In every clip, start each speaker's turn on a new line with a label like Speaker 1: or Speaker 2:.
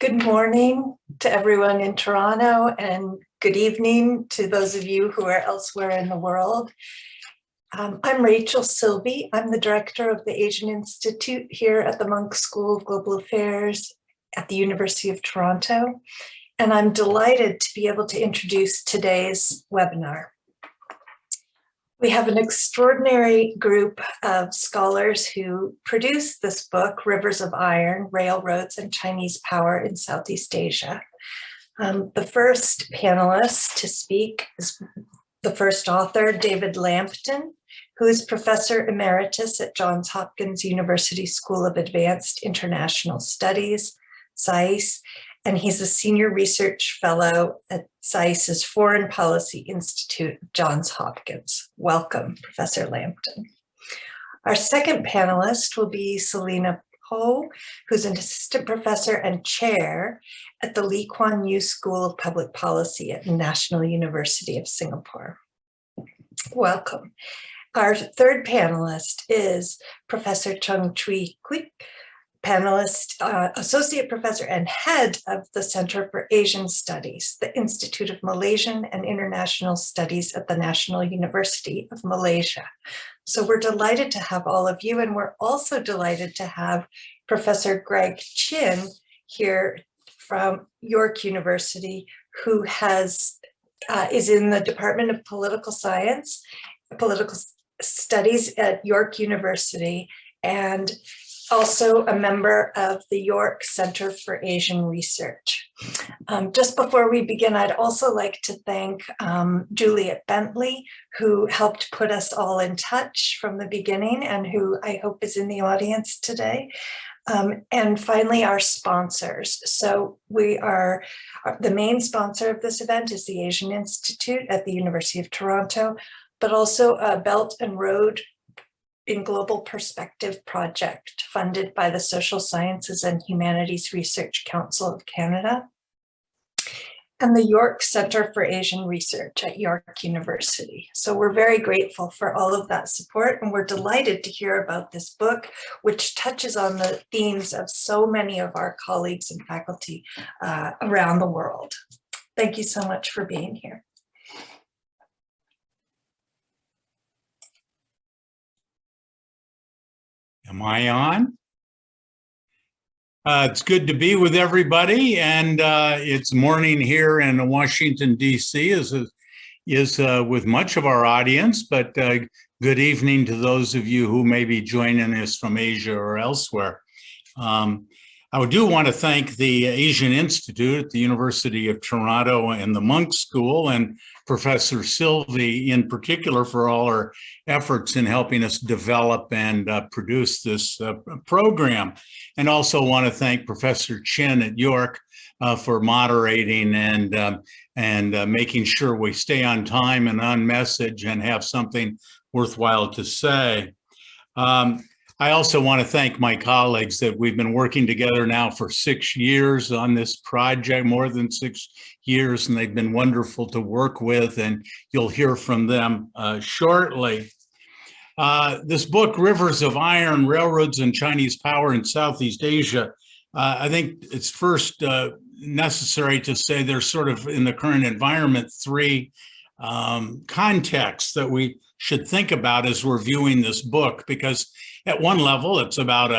Speaker 1: Good morning to everyone in Toronto and good evening to those of you who are elsewhere in the world. I'm Rachel Silvey. I'm the director of the Asian Institute here at the Munk School of Global Affairs at the University of Toronto, and I'm delighted to be able to introduce today's webinar. We have an extraordinary group of scholars who produced this book, Rivers of Iron, Railroads and Chinese Power in Southeast Asia. The first panelist to speak is the first author, David Lampton, who is Professor Emeritus at Johns Hopkins University School of Advanced International Studies, SAIS, and he's a senior research fellow at SAIS's Foreign Policy Institute, Johns Hopkins. Welcome, Professor Lampton. Our second panelist will be Selina, who's an assistant professor and chair at the Lee Kuan Yew School of Public Policy at the National University of Singapore. Welcome. Our third panelist is Professor Cheng-Chwee Kuik, panelist, associate professor and head of the Center for Asian Studies, the Institute of Malaysian and International Studies at the National University of Malaysia. So we're delighted to have all of you, and we're also delighted to have Professor Greg Chin here from York University, who is in the Department of Political Science, Political Studies at York University, and also a member of the York Center for Asian Research. Just before we begin, I'd also like to thank Juliet Bentley, who helped put us all in touch from the beginning and who I hope is in the audience today. And finally, our sponsors. So the main sponsor of this event is the Asian Institute at the University of Toronto, but also a Belt and Road in Global Perspective project funded by the Social Sciences and Humanities Research Council of Canada and the York Center for Asian Research at York University. So we're very grateful for all of that support, and we're delighted to hear about this book, which touches on the themes of so many of our colleagues and faculty around the world. Thank you so much for being here.
Speaker 2: Am I on? It's good to be with everybody, and it's morning here in Washington, D.C., is with much of our audience, but good evening to those of you who may be joining us from Asia or elsewhere. I do want to thank the Asian Institute at the University of Toronto and the Munk School, and Professor Silvey in particular for all her efforts in helping us develop and produce this program. And also want to thank Professor Chin at York for moderating and making sure we stay on time and on message and have something worthwhile to say. I also want to thank my colleagues that we've been working together now for 6 years on this project, more than 6 years, and they've been wonderful to work with, and you'll hear from them shortly. This book, Rivers of Iron, Railroads and Chinese Power in Southeast Asia, I think it's first necessary to say there's sort of, in the current environment, 3 contexts that we should think about as we're viewing this book, because at one level, it's about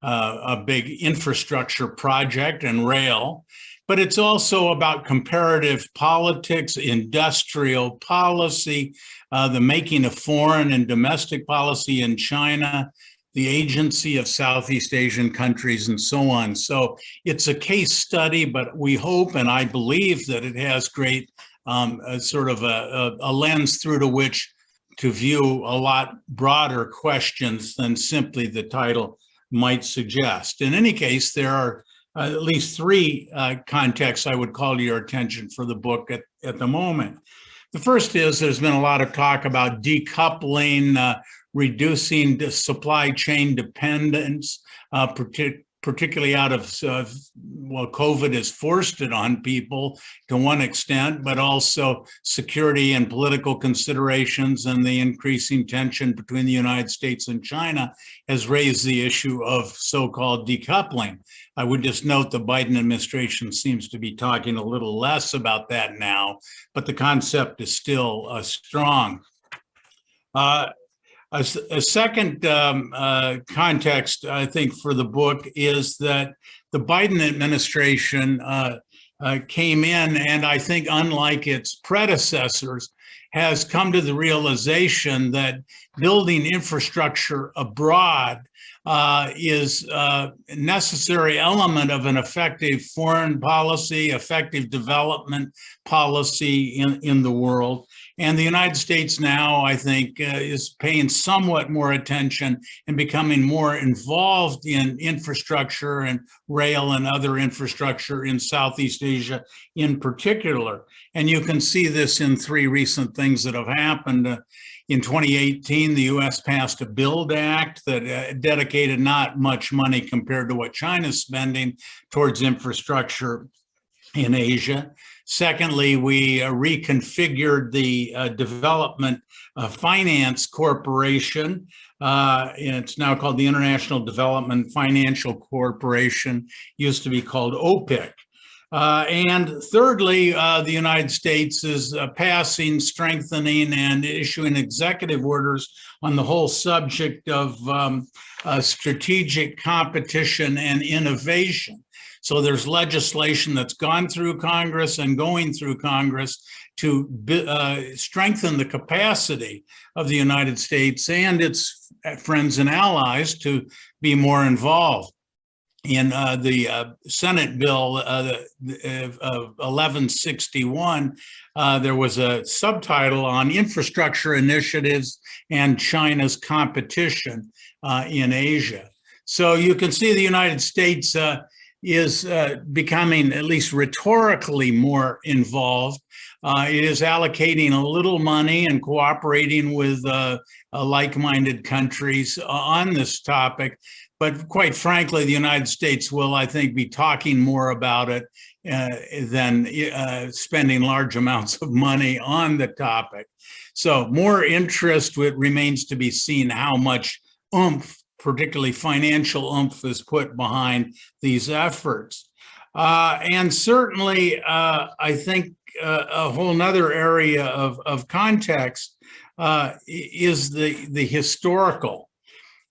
Speaker 2: a big infrastructure project and rail, but it's also about comparative politics, industrial policy, the making of foreign and domestic policy in China, the agency of Southeast Asian countries, and so on. So it's a case study, but we hope, and I believe, that it has great sort of a lens through to which to view a lot broader questions than simply the title might suggest. In any case, there are at least 3 contexts I would call to your attention for the book at the moment. The first is there's been a lot of talk about decoupling, reducing the supply chain dependence, particularly out of, well, COVID has forced it on people to one extent, but also security and political considerations and the increasing tension between the United States and China has raised the issue of so-called decoupling. I would just note the Biden administration seems to be talking a little less about that now, but the concept is still strong. A second context, I think, for the book is that the Biden administration came in and I think, unlike its predecessors, has come to the realization that building infrastructure abroad is a necessary element of an effective foreign policy, effective development policy in the world. And the United States now, I think, is paying somewhat more attention and becoming more involved in infrastructure and rail and other infrastructure in Southeast Asia in particular. And you can see this in three recent things that have happened. In 2018, the US passed a BUILD Act that dedicated not much money compared to what China's spending towards infrastructure in Asia. Secondly, we reconfigured the Development Finance Corporation. It's now called the International Development Financial Corporation, used to be called OPIC. And thirdly, the United States is passing, strengthening, and issuing executive orders on the whole subject of strategic competition and innovation. So there's legislation that's gone through Congress and going through Congress to strengthen the capacity of the United States and its friends and allies to be more involved. In the Senate bill 1161, there was a subtitle on infrastructure initiatives and China's competition in Asia. So you can see the United States is becoming, at least rhetorically, more involved. It is allocating a little money and cooperating with like-minded countries on this topic. But quite frankly, the United States will, I think, be talking more about it than spending large amounts of money on the topic. So more interest, it remains to be seen how much oomph, particularly financial oomph, is put behind these efforts. And certainly, I think a whole nother area of context is the historical.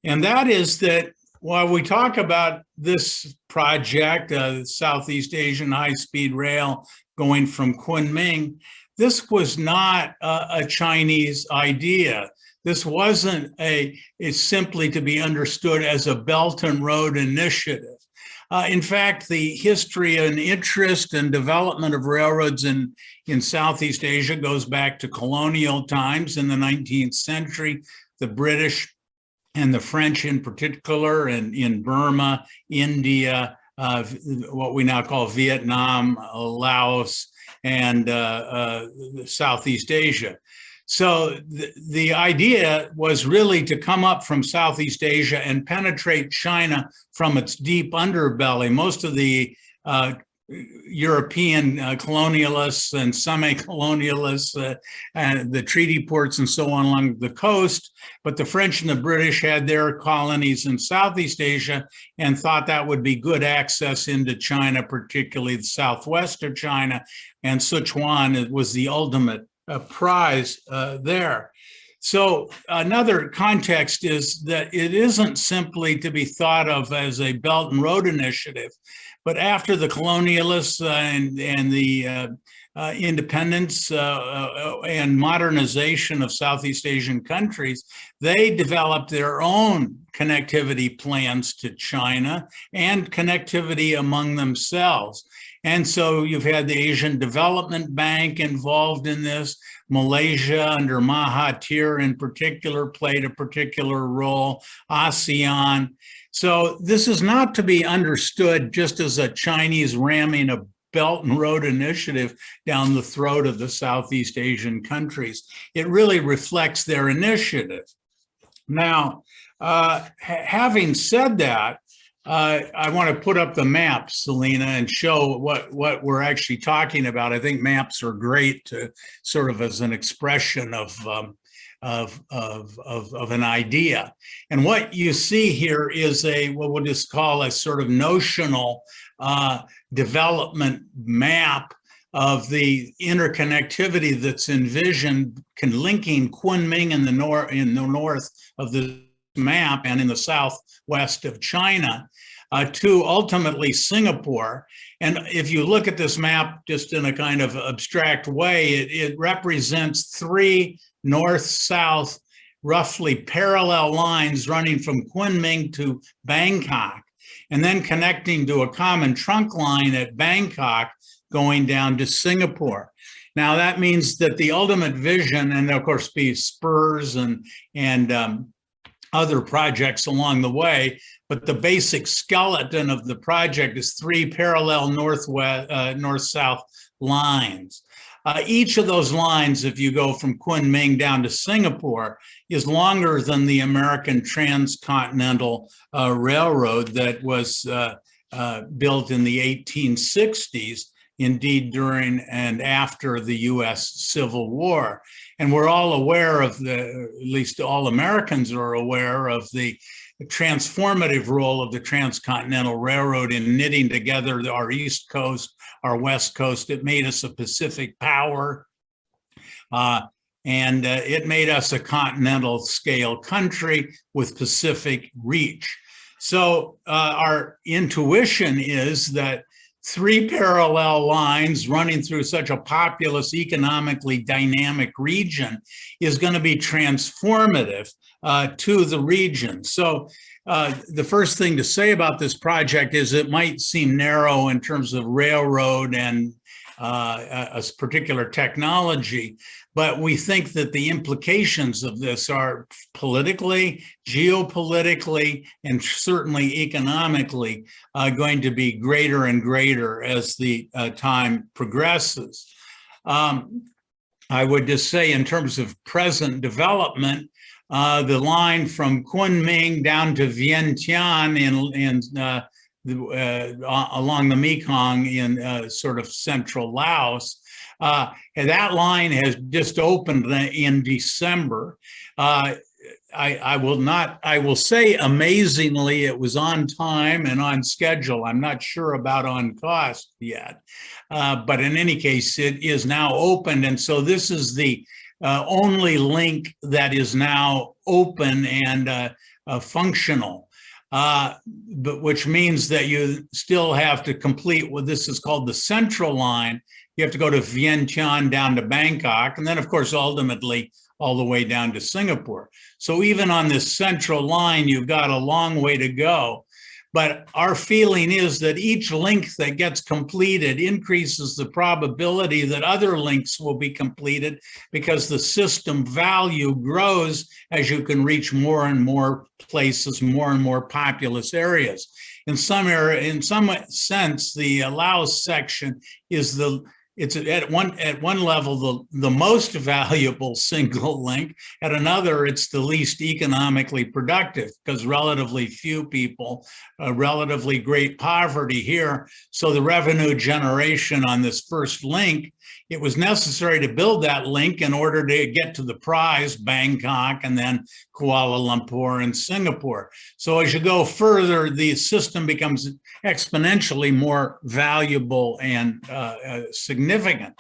Speaker 2: And that is that while we talk about this project, Southeast Asian high-speed rail going from Kunming, this was not a Chinese idea. This wasn't it's simply to be understood as a Belt and Road initiative. In fact, the history and interest and development of railroads in Southeast Asia goes back to colonial times in the 19th century. The British and the French in particular, and in Burma, India, what we now call Vietnam, Laos, and Southeast Asia. So the idea was really to come up from Southeast Asia and penetrate China from its deep underbelly. Most of the European colonialists and semi-colonialists and the treaty ports and so on along the coast, but the French and the British had their colonies in Southeast Asia and thought that would be good access into China, particularly the southwest of China, and Sichuan was the ultimate prize there. So another context is that it isn't simply to be thought of as a Belt and Road initiative, but after the colonialists and the independence and modernization of Southeast Asian countries, they developed their own connectivity plans to China and connectivity among themselves. And so you've had the Asian Development Bank involved in this. Malaysia under Mahathir in particular played a particular role, ASEAN. So this is not to be understood just as a Chinese ramming a Belt and Road initiative down the throat of the Southeast Asian countries. It really reflects their initiative. Now, having said that, I want to put up the map, Selina, and show what we're actually talking about. I think maps are great to sort of as an expression of an idea. And what you see here is what we'll just call a sort of notional development map of the interconnectivity that's envisioned linking Kunming in the north of the map and in the southwest of China to ultimately Singapore. And if you look at this map just in a kind of abstract way, it represents three north-south, roughly parallel lines running from Kunming to Bangkok, and then connecting to a common trunk line at Bangkok going down to Singapore. Now that means that the ultimate vision, and of course be spurs and other projects along the way, but the basic skeleton of the project is three parallel north-south lines. Each of those lines, if you go from Kunming down to Singapore, is longer than the American transcontinental railroad that was built in the 1860s, indeed during and after the US Civil War. And we're all aware of at least all Americans are aware of the transformative role of the transcontinental railroad in knitting together our East Coast, our West Coast. It made us a Pacific power, and it made us a continental scale country with Pacific reach. So our intuition is that three parallel lines running through such a populous, economically dynamic region is going to be transformative to the region. So the first thing to say about this project is it might seem narrow in terms of railroad and a particular technology, but we think that the implications of this are politically, geopolitically, and certainly economically going to be greater and greater as the time progresses. I would just say in terms of present development, the line from Kunming down to Vientiane along the Mekong in sort of central Laos. And that line has just opened in December. I will say amazingly, it was on time and on schedule. I'm not sure about on cost yet, but in any case, it is now opened. And so this is the only link that is now open and functional. But which means that you still have to complete what this is called the central line. You have to go to Vientiane down to Bangkok, and then of course ultimately all the way down to Singapore. So even on this central line, you've got a long way to go. But our feeling is that each link that gets completed increases the probability that other links will be completed because the system value grows as you can reach more and more places, more and more populous areas. In some sense, the Laos section is it's at one level the most valuable single link. At another, it's the least economically productive because relatively few people, relatively great poverty here. So the revenue generation on this first link, it was necessary to build that link in order to get to the prize, Bangkok, and then Kuala Lumpur and Singapore. So as you go further, the system becomes exponentially more valuable and significant.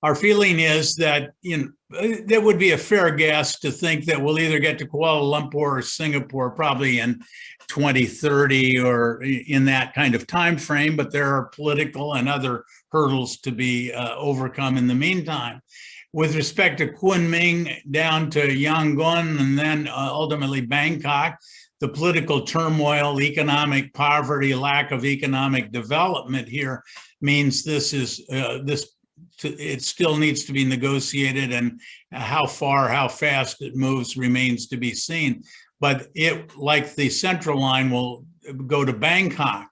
Speaker 2: Our feeling is that there would be a fair guess to think that we'll either get to Kuala Lumpur or Singapore probably in 2030 or in that kind of time frame, but there are political and other hurdles to be overcome in the meantime. With respect to Kunming down to Yangon and then ultimately Bangkok, the political turmoil, economic poverty, lack of economic development here means it still needs to be negotiated, and how fast it moves remains to be seen. But it, like the central line, will go to Bangkok.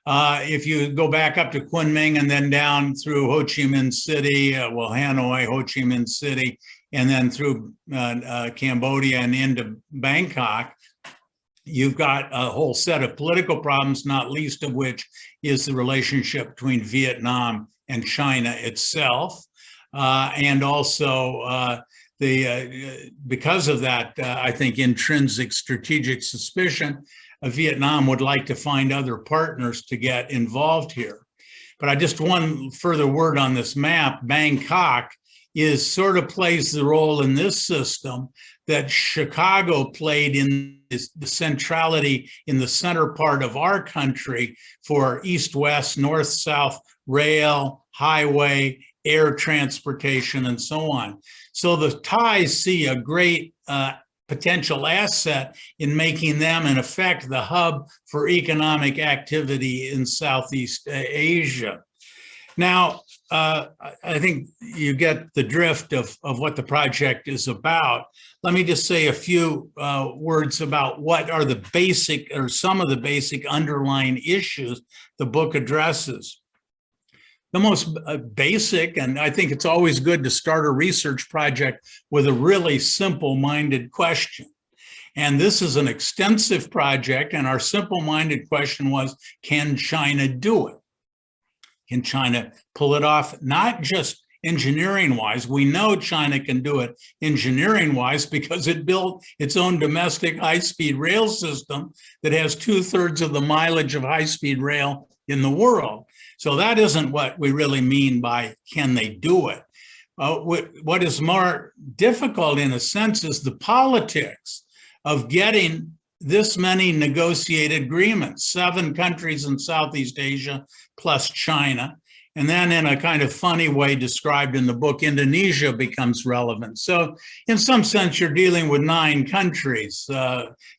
Speaker 2: If you go back up to Kunming and then down through Ho Chi Minh City, Hanoi, Ho Chi Minh City, and then through Cambodia and into Bangkok, you've got a whole set of political problems, not least of which is the relationship between Vietnam and China itself. And also because of that, I think intrinsic strategic suspicion, Vietnam would like to find other partners to get involved here. But I just one further word on this map, Bangkok sort of plays the role in this system that Chicago played in the centrality in the center part of our country for east-west, north-south, rail, highway, air transportation, and so on. So the Thais see a great potential asset in making them, in effect, the hub for economic activity in Southeast Asia. Now, I think you get the drift of what the project is about. Let me just say a few words about what are the basic or some of the basic underlying issues the book addresses. The most basic, and I think it's always good to start a research project with a really simple-minded question. And this is an extensive project, and our simple-minded question was, can China do it? Can China pull it off? Not just engineering-wise. We know China can do it engineering-wise because it built its own domestic high-speed rail system that has 2/3 of the mileage of high-speed rail in the world. So that isn't what we really mean by can they do it. What is more difficult in a sense is the politics of getting this many negotiated agreements, 7 countries in Southeast Asia plus China. And then in a kind of funny way described in the book, Indonesia becomes relevant. So in some sense, you're dealing with 9 countries,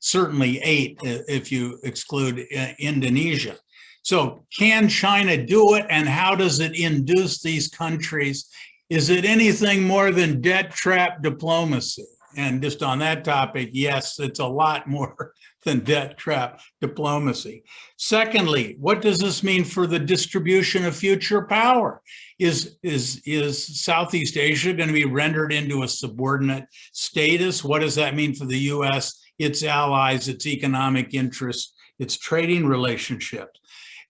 Speaker 2: certainly 8 if you exclude Indonesia. So can China do it, and how does it induce these countries? Is it anything more than debt trap diplomacy? And just on that topic, yes, it's a lot more than debt trap diplomacy. Secondly, what does this mean for the distribution of future power? Is Southeast Asia going to be rendered into a subordinate status? What does that mean for the US, its allies, its economic interests, its trading relationships?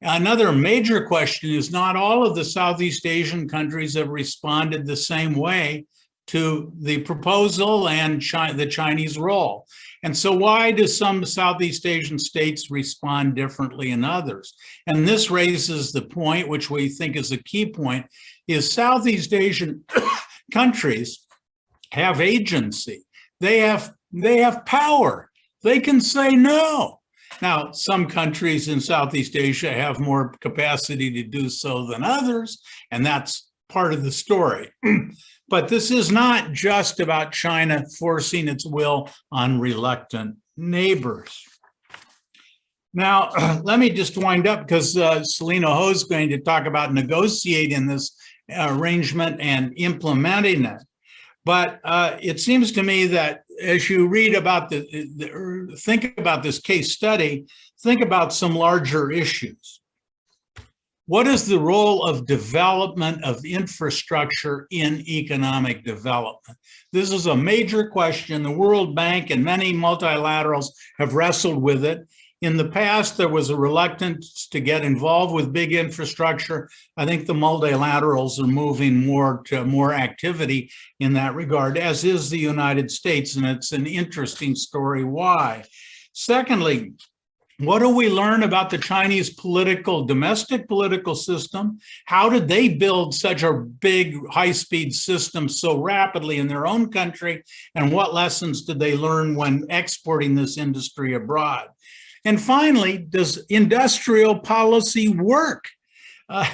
Speaker 2: Another major question is not all of the Southeast Asian countries have responded the same way to the proposal and the Chinese role. And so why do some Southeast Asian states respond differently than others? And this raises the point, which we think is a key point, is Southeast Asian countries have agency. They have power. They can say no. Now, some countries in Southeast Asia have more capacity to do so than others, and that's part of the story. But this is not just about China forcing its will on reluctant neighbors. Now, let me just wind up because Selina Ho is going to talk about negotiating this arrangement and implementing it. But it seems to me that as you read about think about this case study, think about some larger issues. What is the role of development of infrastructure in economic development? This is a major question. The World Bank and many multilaterals have wrestled with it. In the past, there was a reluctance to get involved with big infrastructure. I think the multilaterals are moving more to more activity in that regard, as is the United States, and it's an interesting story why. Secondly, what do we learn about the Chinese domestic political system? How did they build such a big high-speed system so rapidly in their own country? And what lessons did they learn when exporting this industry abroad? And finally, does industrial policy work? I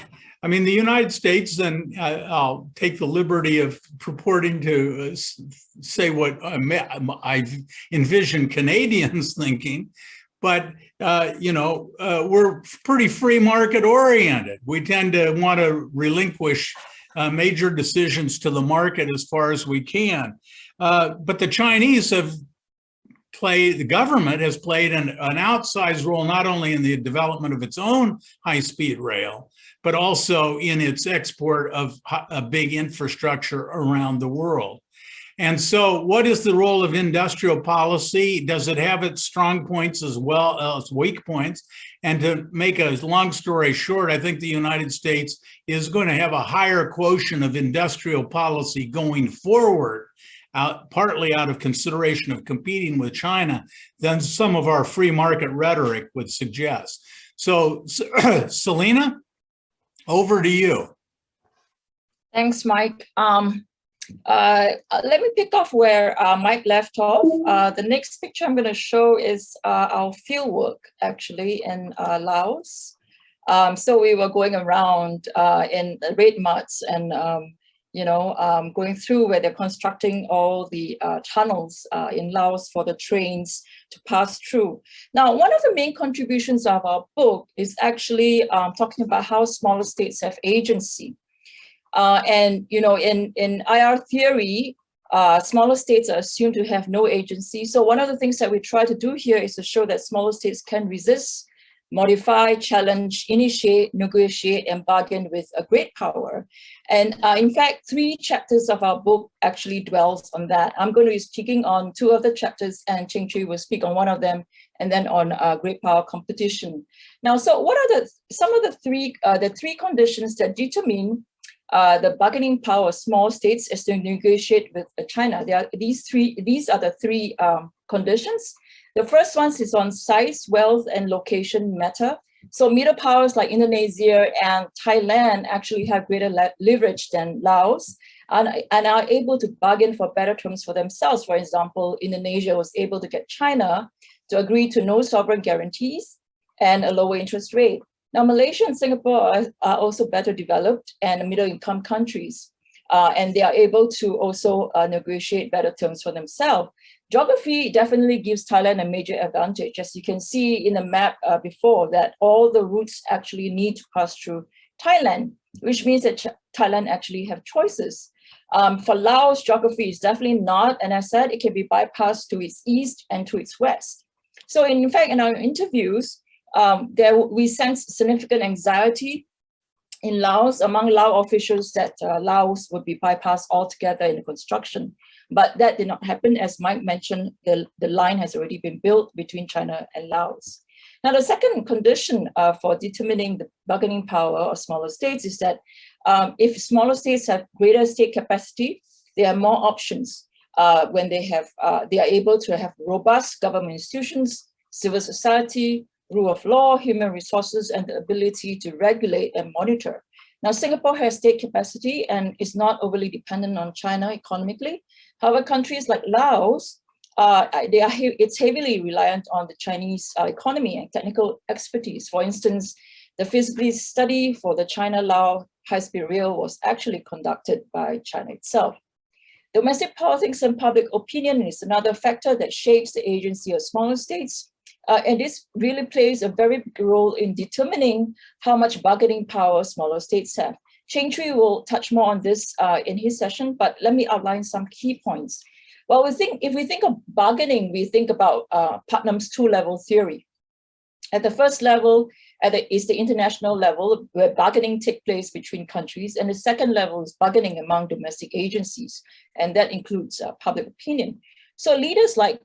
Speaker 2: mean, the United States, and I'll take the liberty of purporting to say what I've envisioned Canadians thinking, but we're pretty free market oriented. We tend to want to relinquish major decisions to the market as far as we can. But the Chinese the government has played an outsized role, not only in the development of its own high-speed rail, but also in its export of a big infrastructure around the world. And so what is the role of industrial policy? Does it have its strong points as well as weak points? And to make a long story short, I think the United States is going to have a higher quotient of industrial policy going forward, partly out of consideration of competing with China, than some of our free market rhetoric would suggest. So, Selina, over to you.
Speaker 3: Thanks, Mike. Let me pick off where Mike left off. The next picture I'm going to show is our field work actually in Laos. So we were going around in the red muds and going through where they're constructing all the tunnels in Laos for the trains to pass through. Now, one of the main contributions of our book is actually talking about how smaller states have agency. In IR theory, smaller states are assumed to have no agency. So one of the things that we try to do here is to show that smaller states can resist, modify, challenge, initiate, negotiate, and bargain with a great power. And in fact, 3 chapters of our book actually dwells on that. I'm going to be speaking on 2 of the chapters, and Cheng-Chwee will speak on one of them, and then on great power competition. Now, so what are some of the three conditions that determine the bargaining power of small states is to negotiate with China? These are the 3 conditions. The first one is on size, wealth, and location matter. So middle powers like Indonesia and Thailand actually have greater leverage than Laos and are able to bargain for better terms for themselves. For example, Indonesia was able to get China to agree to no sovereign guarantees and a lower interest rate. Now, Malaysia and Singapore are also better developed and middle-income countries, and they are able to also negotiate better terms for themselves. Geography definitely gives Thailand a major advantage. As you can see in the map before, that all the routes actually need to pass through Thailand, which means that Thailand actually have choices. For Laos, geography is definitely not, and as I said, it can be bypassed to its east and to its west. So in fact, in our interviews, we sense significant anxiety in Laos among Lao officials that Laos would be bypassed altogether in the construction. But that did not happen. As Mike mentioned, the line has already been built between China and Laos. Now, the second condition for determining the bargaining power of smaller states is that if smaller states have greater state capacity, they have more options when they are able to have robust government institutions, civil society, rule of law, human resources, and the ability to regulate and monitor. Now, Singapore has state capacity and is not overly dependent on China economically. However, countries like Laos, it's heavily reliant on the Chinese economy and technical expertise. For instance, the feasibility study for the China-Laos high-speed rail was actually conducted by China itself. Domestic politics and public opinion is another factor that shapes the agency of smaller states. And this really plays a very big role in determining how much bargaining power smaller states have. Cheng-Chwee will touch more on this in his session, but let me outline some key points. Well, if we think of bargaining, we think about Putnam's 2-level theory. At the first level is the international level, where bargaining takes place between countries, and the second level is bargaining among domestic agencies, and that includes public opinion. So leaders like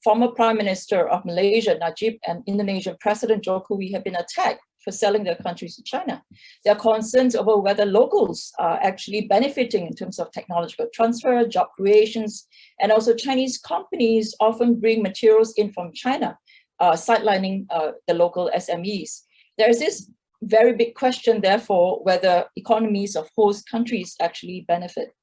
Speaker 3: former Prime Minister of Malaysia, Najib, and Indonesian President Jokowi have been attacked for selling their countries to China. There are concerns over whether locals are actually benefiting in terms of technological transfer, job creations, and also Chinese companies often bring materials in from China, sidelining the local SMEs. There is this very big question, therefore, whether economies of host countries actually benefit.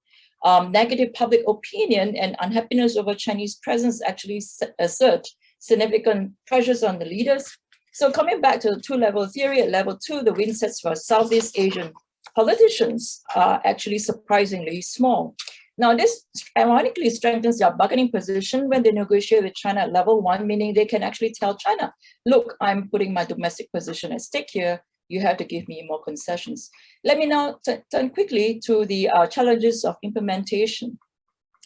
Speaker 3: Negative public opinion and unhappiness over Chinese presence actually assert significant pressures on the leaders. So coming back to the 2-level theory, at level 2, the win sets for Southeast Asian politicians are actually surprisingly small. Now, this ironically strengthens their bargaining position when they negotiate with China at level 1, meaning they can actually tell China, look, I'm putting my domestic position at stake here. You have to give me more concessions. Let me now turn quickly to the challenges of implementation.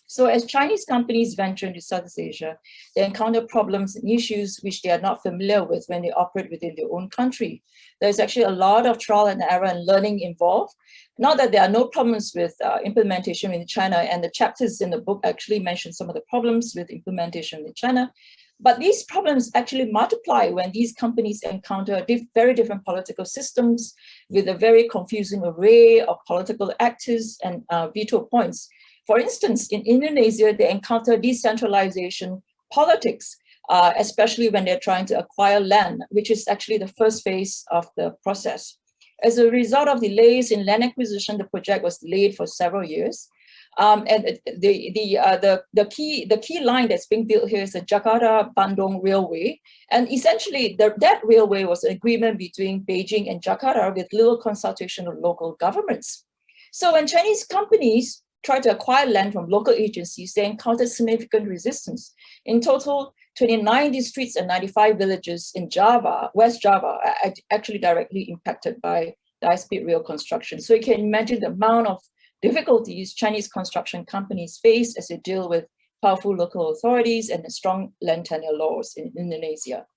Speaker 3: So as Chinese companies venture into Southeast Asia, they encounter problems and issues which they are not familiar with when they operate within their own country. There's actually a lot of trial and error and learning involved. Not that there are no problems with implementation in China, and the chapters in the book actually mention some of the problems with implementation in China. But these problems actually multiply when these companies encounter very different political systems with a very confusing array of political actors and veto points. For instance, in Indonesia, they encounter decentralization politics, especially when they're trying to acquire land, which is actually the first phase of the process. As a result of delays in land acquisition, the project was delayed for several years. And the key line that's being built here is the Jakarta-Bandung Railway. And essentially, that railway was an agreement between Beijing and Jakarta with little consultation of local governments. So when Chinese companies try to acquire land from local agencies, they encountered significant resistance. In total, 29 districts and 95 villages in Java, West Java, are actually directly impacted by the high-speed rail construction. So you can imagine the amount of difficulties Chinese construction companies face as they deal with powerful local authorities and the strong land tenure laws in Indonesia.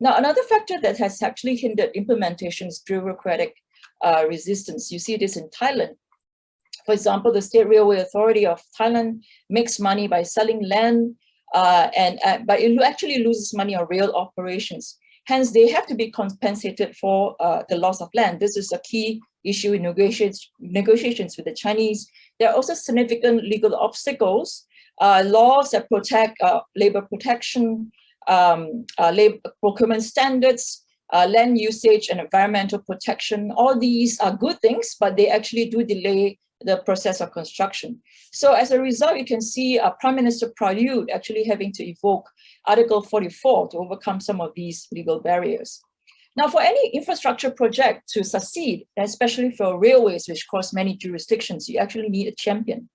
Speaker 3: Now, another factor that has actually hindered implementation is bureaucratic resistance. You see this in Thailand. For example, the State Railway Authority of Thailand makes money by selling land, but it actually loses money on rail operations. Hence, they have to be compensated for the loss of land. This is a key issue in negotiations with the Chinese. There are also significant legal obstacles, laws that protect labor protection, labor procurement standards, land usage and environmental protection. All these are good things, but they actually do delay the process of construction. So as a result, you can see Prime Minister Prayut actually having to evoke Article 44 to overcome some of these legal barriers. Now, for any infrastructure project to succeed, especially for railways, which cross many jurisdictions, you actually need a champion.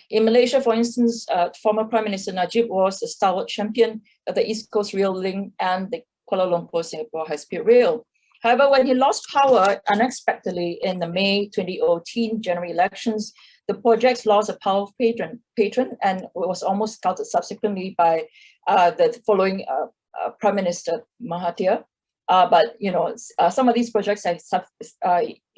Speaker 3: In Malaysia, for instance, former Prime Minister Najib was a stalwart champion of the East Coast Rail Link and the Kuala Lumpur-Singapore high-speed rail. However, when he lost power unexpectedly in the May 2018 general elections, the project lost a powerful patron and was almost scouted subsequently by the following Prime Minister Mahathir. But some of these projects have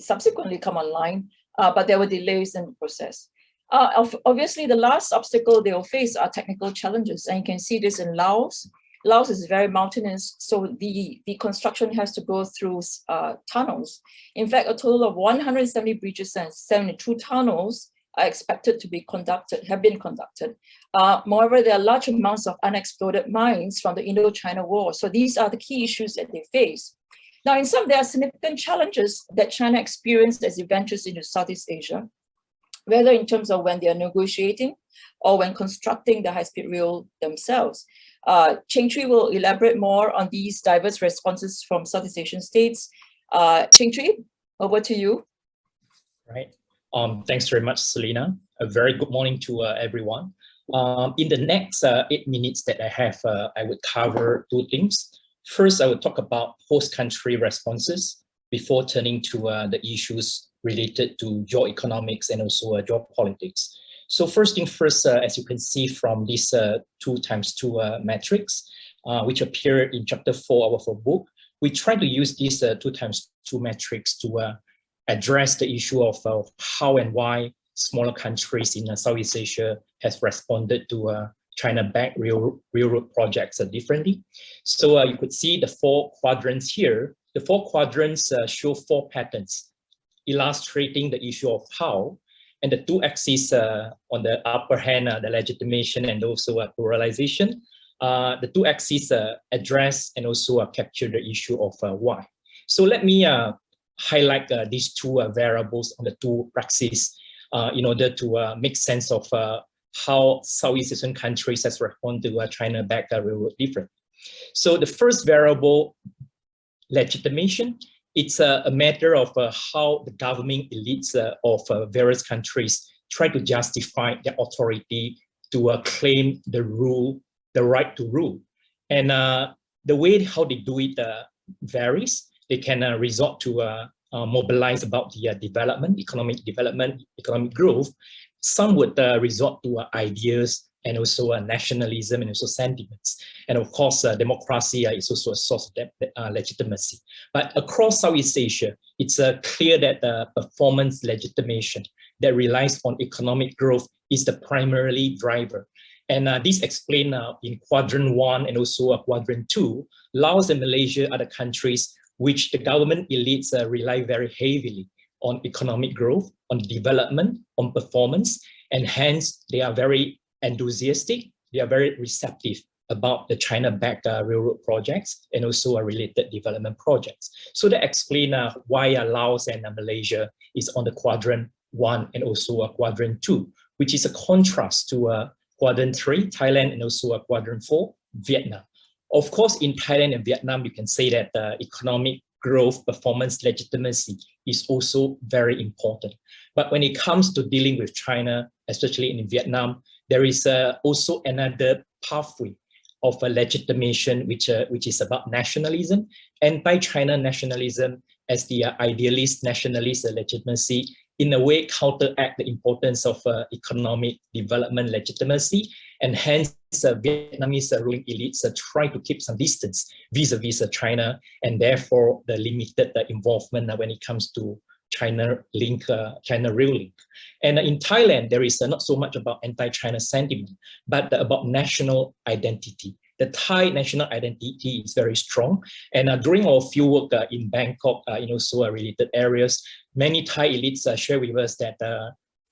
Speaker 3: subsequently come online, but there were delays in the process. Obviously, the last obstacle they will face are technical challenges, and you can see this in Laos. Laos is very mountainous, so the construction has to go through tunnels. In fact, a total of 170 bridges and 72 tunnels are expected to have been conducted. Moreover, there are large amounts of unexploded mines from the Indo-China War. So these are the key issues that they face. Now, in some, there are significant challenges that China experienced as it ventures into Southeast Asia, whether in terms of when they are negotiating or when constructing the high-speed rail themselves. Cheng-Chwee will elaborate more on these diverse responses from Southeast Asian states. Cheng-Chwee, over to you.
Speaker 4: Right. Thanks very much, Selina. A very good morning to everyone. In the next 8 minutes that I have, I would cover two things. First, I would talk about host country responses before turning to the issues related to geoeconomics and also geopolitics. So first thing first, as you can see from this 2x2 matrix, which appear in chapter 4 of our book, we try to use this 2x2 matrix to address the issue of how and why smaller countries in Southeast Asia has responded to China-backed railroad projects differently. So you could see the 4 quadrants here. The 4 quadrants show 4 patterns, illustrating the issue of how, and the 2 axes on the upper hand, the legitimation and also pluralization. The 2 axes address and also capture the issue of why. So let me highlight these 2 variables on the 2 axes in order to make sense of how Southeast Asian countries has responded to China-backed railroad different. So the first variable, legitimation, it's a matter of how the governing elites of various countries try to justify their authority to claim the right to rule. And the way how they do it varies. They can resort to mobilize about the development, economic growth, some would resort to ideas and also nationalism and also sentiments. And of course, democracy is also a source of legitimacy. But across Southeast Asia, it's clear that the performance legitimation that relies on economic growth is the primarily driver. And this explained in Quadrant 1 and also Quadrant 2, Laos and Malaysia are the countries which the government elites rely very heavily on economic growth, on development, on performance, and hence they are very enthusiastic, they are very receptive about the China-backed railroad projects and also related development projects. So that explains why Laos and Malaysia is on the Quadrant 1 and also Quadrant 2, which is a contrast to Quadrant 3, Thailand, and also Quadrant 4, Vietnam. Of course, in Thailand and Vietnam, you can say that economic growth, performance, legitimacy is also very important. But when it comes to dealing with China, especially in Vietnam, there is also another pathway of a legitimation, which is about nationalism, anti-China nationalism as the idealist nationalist legitimacy, in a way counteract the importance of economic development legitimacy, and hence Vietnamese ruling elites try to keep some distance vis-a-vis China, and therefore the limited involvement when it comes to China link, China rail link. And in Thailand, there is not so much about anti-China sentiment, but about national identity. The Thai national identity is very strong. And during our fieldwork in Bangkok, in also related areas, many Thai elites share with us that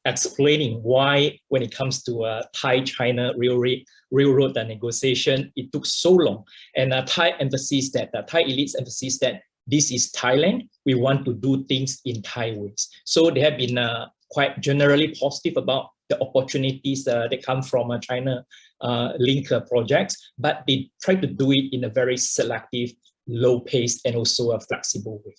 Speaker 4: explaining why, when it comes to Thai-China railroad negotiation, it took so long. And Thai elites emphasize that this is Thailand. We want to do things in Thai ways. So they have been quite generally positive about the opportunities that come from China link projects, but they try to do it in a very selective, low pace, and also a flexible way.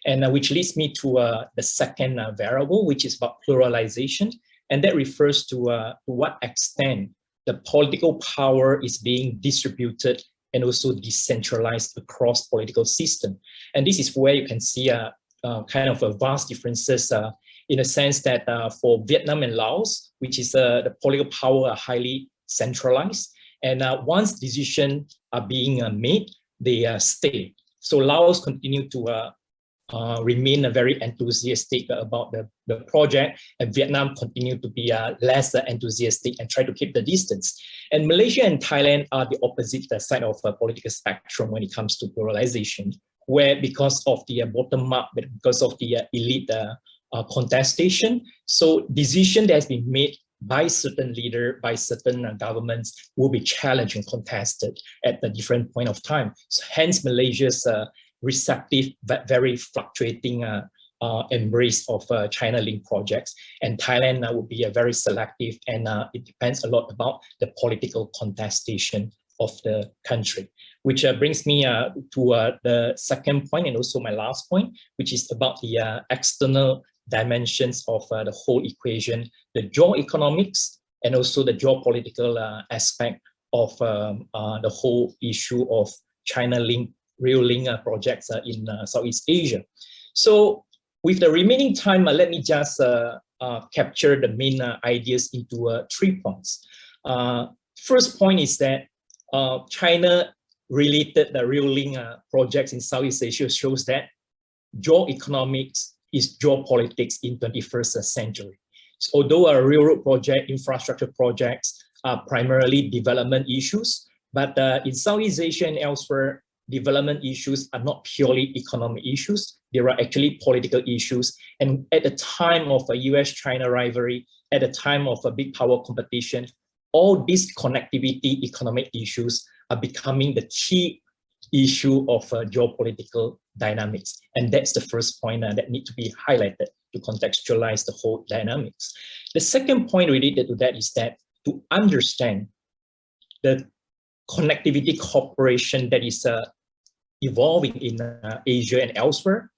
Speaker 4: And which leads me to the second variable, which is about pluralization. And that refers to what extent the political power is being distributed and also decentralized across political system. And this is where you can see kind of a vast differences in a sense that for Vietnam and Laos, which is the political power are highly centralized. And once decisions are being made, they stay. So Laos continue to remain very enthusiastic about the project, and Vietnam continue to be less enthusiastic and try to keep the distance. And Malaysia and Thailand are the opposite side of a political spectrum when it comes to pluralization, where because of the bottom-up, because of the elite contestation, so decision that has been made by certain leader, by certain governments will be challenged and contested at a different point of time. So hence Malaysia's receptive but very fluctuating embrace of China link projects, and Thailand would be a very selective, and it depends a lot about the political contestation of the country, which brings me to the second point and also my last point, which is about the external dimensions of the whole equation, the geoeconomics and also the geopolitical aspect of the whole issue of China link rail link projects in Southeast Asia. So with the remaining time, let me just capture the main ideas into 3 points. First point is that China-related rail link projects in Southeast Asia shows that geoeconomics is geopolitics in 21st century. So although a railroad project, infrastructure projects are primarily development issues, but in Southeast Asia and elsewhere, development issues are not purely economic issues. There are actually political issues. And at the time of a US-China rivalry, at the time of a big power competition, all these connectivity economic issues are becoming the key issue of geopolitical dynamics. And that's the first point that needs to be highlighted to contextualize the whole dynamics. The second point related to that is that to understand the connectivity cooperation that is evolving in Asia and elsewhere,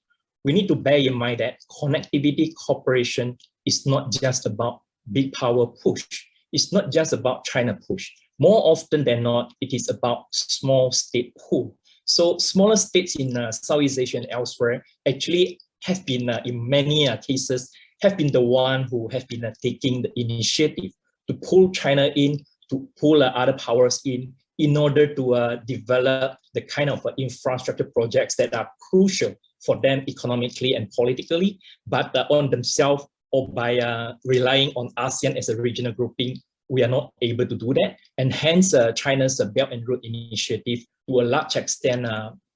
Speaker 4: we need to bear in mind that connectivity cooperation is not just about big power push. It's not just about China push. More often than not, it is about small state pull. So smaller states in Southeast Asia and elsewhere actually have been, in many cases, have been the one who have been taking the initiative to pull China in, to pull other powers in order to develop the kind of infrastructure projects that are crucial for them economically and politically, but on themselves or by relying on ASEAN as a regional grouping, we are not able to do that. And hence China's Belt and Road Initiative to a large extent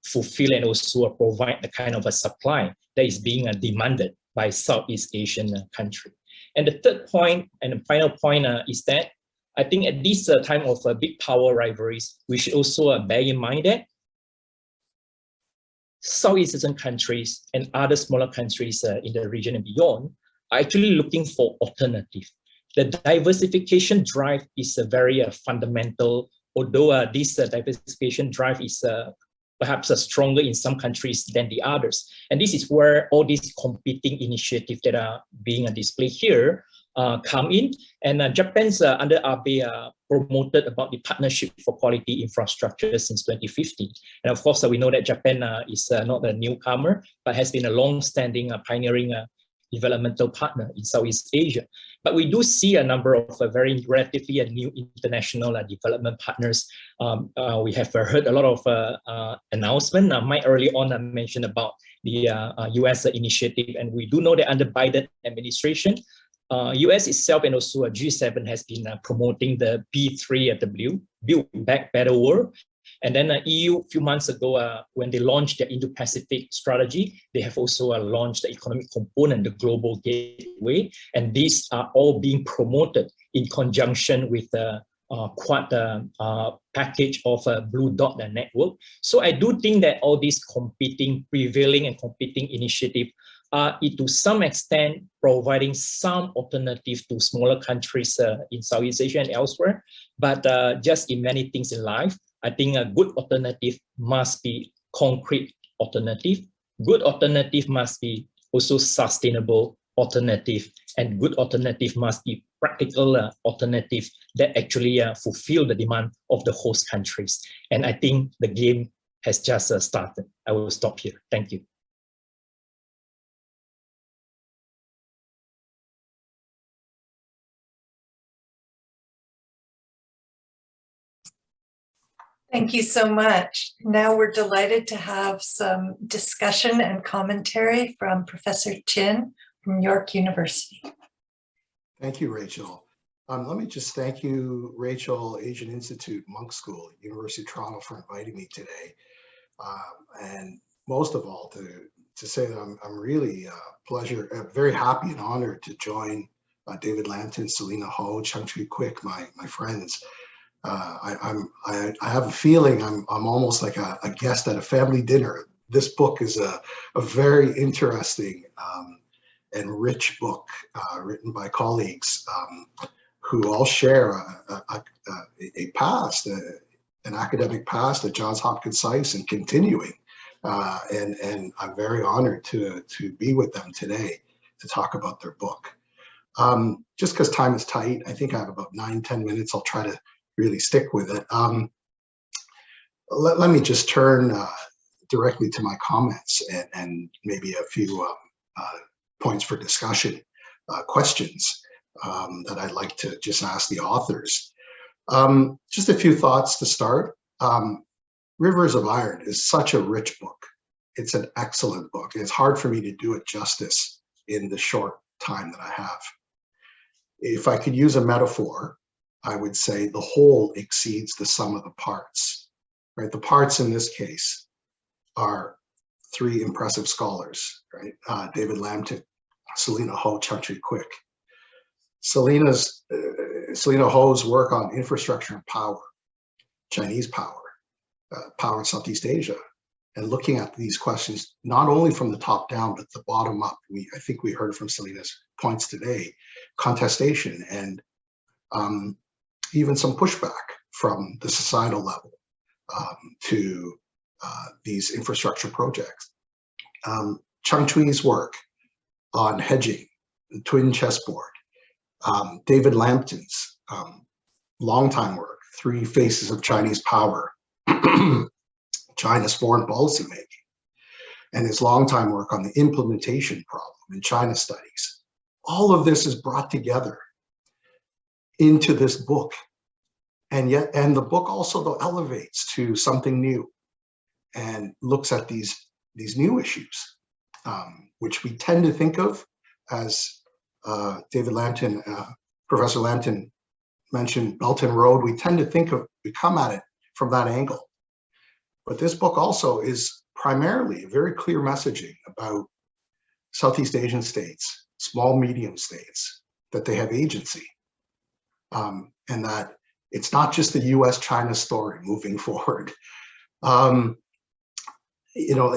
Speaker 4: fulfill and also provide the kind of a supply that is being demanded by Southeast Asian country. And the third point and the final point is that I think at this time of big power rivalries, we should also bear in mind that Southeast Asian countries and other smaller countries in the region and beyond are actually looking for alternative. The diversification drive is a very fundamental, although this diversification drive is perhaps stronger in some countries than the others. And this is where all these competing initiatives that are being displayed here come in. And Japan's under Abe promoted about the Partnership for Quality Infrastructure since 2015. And of course, we know that Japan is not a newcomer, but has been a long-standing pioneering developmental partner in Southeast Asia. But we do see a number of very relatively new international development partners. We have heard a lot of announcements. Mike early on mentioned about the US initiative, and we do know that under Biden administration, US itself and also G7 has been promoting the B3W, Build Back Better World. And then EU a few months ago, when they launched their Indo-Pacific strategy, they have also launched the economic component, the Global Gateway. And these are all being promoted in conjunction with the Quad package of Blue Dot Network. So I do think that all these prevailing and competing initiatives are to some extent providing some alternative to smaller countries in Southeast Asia and elsewhere. But just in many things in life, I think a good alternative must be concrete alternative. Good alternative must be also sustainable alternative, and good alternative must be practical alternative that actually fulfill the demand of the host countries. And I think the game has just started. I will stop here. Thank you.
Speaker 1: Thank you so much. Now we're delighted to have some discussion and commentary from Professor Chin from York University.
Speaker 5: Thank you, Rachel. Let me just thank you, Rachel, Asian Institute, Monk School, University of Toronto, for inviting me today. And most of all, to say that I'm really very happy and honored to join David Lampton, Selina Ho, Cheng-Chwee Kuik, my friends. I have a feeling I'm almost like a guest at a family dinner. This book is a very interesting and rich book written by colleagues who all share a past, an academic past at Johns Hopkins SAIS and continuing. And I'm very honored to be with them today to talk about their book. Just because time is tight, I think I have about 9-10 minutes. I'll try to really stick with it. Let me just turn directly to my comments and maybe a few points for discussion, questions that I'd like to just ask the authors. Just a few thoughts to start. Rivers of Iron is such a rich book. It's an excellent book. It's hard for me to do it justice in the short time that I have. If I could use a metaphor, I would say the whole exceeds the sum of the parts, right? The parts in this case are three impressive scholars, right? David Lampton, Selina Ho, Cheng-Chwee Kuik. Selina Ho's work on infrastructure and power, Chinese power, power in Southeast Asia, and looking at these questions, not only from the top down, but the bottom up. I think we heard from Selina's points today, contestation and even some pushback from the societal level to these infrastructure projects. Cheng-Chwee's work on hedging, the twin chessboard, David Lampton's longtime work, Three Faces of Chinese Power, China's foreign policy making, and his longtime work on the implementation problem in China studies, all of this is brought together into this book. And the book also though elevates to something new and looks at these new issues, which we tend to think of as David Lampton, Professor Lampton mentioned Belt and Road. We tend to we come at it from that angle. But this book also is primarily very clear messaging about Southeast Asian states, small, medium states, that they have agency, and that it's not just the US-China story moving forward. You know,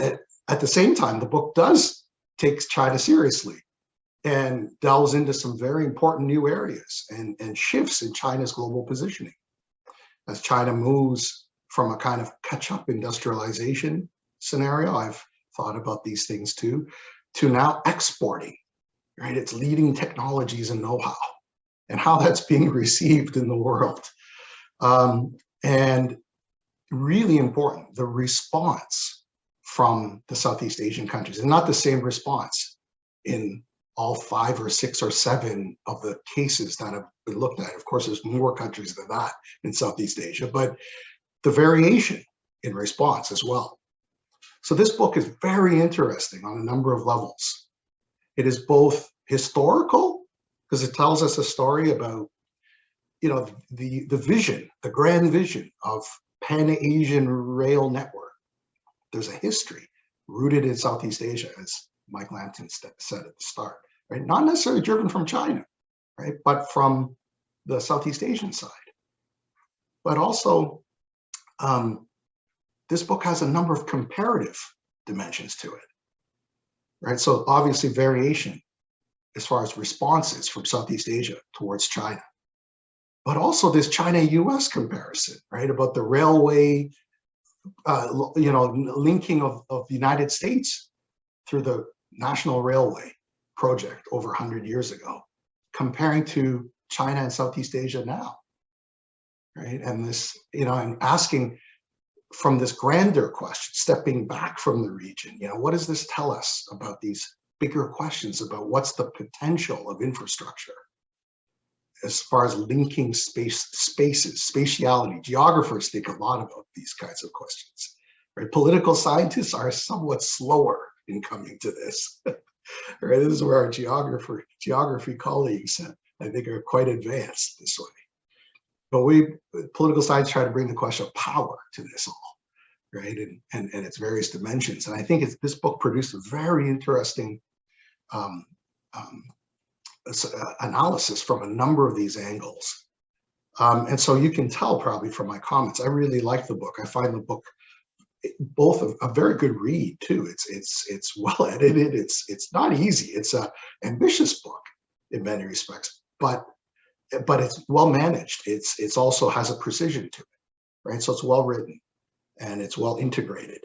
Speaker 5: at the same time, the book does take China seriously and delves into some very important new areas and shifts in China's global positioning as China moves from a kind of catch-up industrialization scenario. I've thought about these things too, to now exporting, right? It's leading technologies and know-how and how that's being received in the world. And really important, the response from the Southeast Asian countries, and not the same response in all 5 or 6 or 7 of the cases that have been looked at. Of course, there's more countries than that in Southeast Asia, but the variation in response as well. So this book is very interesting on a number of levels. It is both historical, because it tells us a story about, you know, the vision, the grand vision of Pan-Asian rail network. There's a history rooted in Southeast Asia, as Mike Lampton said at the start, right? Not necessarily driven from China, right? But from the Southeast Asian side. But also, this book has a number of comparative dimensions to it, right? So obviously variation as far as responses from Southeast Asia towards China, but also this China-US comparison, right? About the railway, you know, linking of the United States through the National Railway project over 100 years ago, comparing to China and Southeast Asia now, right? And this, you know, and asking from this grander question, stepping back from the region, you know, what does this tell us about these bigger questions about what's the potential of infrastructure as far as linking spaces, spatiality? Geographers think a lot about these kinds of questions, right? Political scientists are somewhat slower in coming to this, right? This is where our geography colleagues, I think, are quite advanced this way. But political science try to bring the question of power to this all, right? And its various dimensions. And I think this book produced a very interesting analysis from a number of these angles. And so you can tell probably from my comments, I really like the book. I find the book both a very good read too. It's well edited. It's not easy. It's an ambitious book in many respects, but it's well managed. It's also has a precision to it, right? So it's well written and it's well integrated.